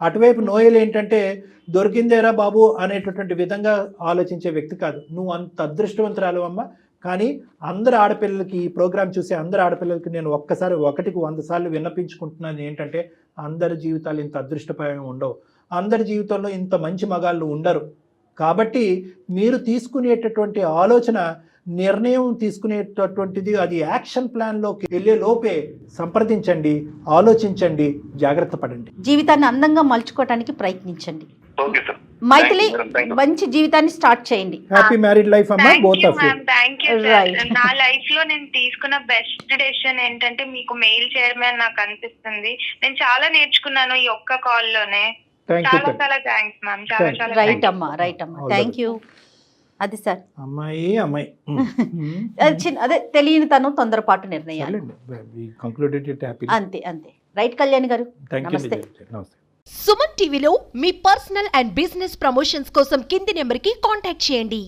అటువైపు నోయల్ ఏంటంటే దొరికిందేరా బాబు అనేటటువంటి విధంగా ఆలోచించే వ్యక్తి కాదు. నువ్వు అంత అదృష్టవంతురాలు అమ్మ. కానీ అందరు ఆడపిల్లలకి, ఈ ప్రోగ్రాం చూసే అందరు ఆడపిల్లలకి నేను ఒకటికి 100 సార్లు విన్నపించుకుంటున్నాను ఏంటంటే, అందరి జీవితాలు ఇంత అదృష్టపరం ఉండవు, అందరి జీవితంలో ఇంత మంచి మగాళ్ళు ఉండరు. కాబట్టి మీరు తీసుకునేటటువంటి ఆలోచన, నిర్ణయం తీసుకునేటటువంటిది అది యాక్షన్ ప్లాన్లోకి వెళ్ళే లోపే సంప్రదించండి, ఆలోచించండి, జాగ్రత్త పడండి, జీవితాన్ని అందంగా మలుచుకోవడానికి ప్రయత్నించండి. Okay sir. మైథిలి, మంచి జీవితాన్ని స్టార్ట్ చేయండి. హ్యాపీ మ్యారీడ్ లైఫ్ అమ్మా, both of you. Thank you sir. నా లైఫ్ లో నేను తీసుకున్న బెస్ట్ డెసిషన్ ఏంటంటే మీకు మెయిల్ చేయడమే నాకు అనిపిస్తుంది. నేను చాలా నేర్చుకున్నాను ఈ ఒక్క కాల్ లోనే. చాలా చాలా థ్యాంక్స్ మ్యామ్. చాలా రైట్ అమ్మా. Thank you. అది సార్, అమ్మాయి అదే తెలియని తను తొందరపాటు నిర్ణయాలు. అంతే. రైట్ కళ్యాణ్ గారు, నమస్తే. సుమన్ టీవీలో మీ పర్సనల్ అండ్ బిజినెస్ ప్రమోషన్స్ కోసం కింది నెంబర్కి కాంటాక్ట్ చేయండి.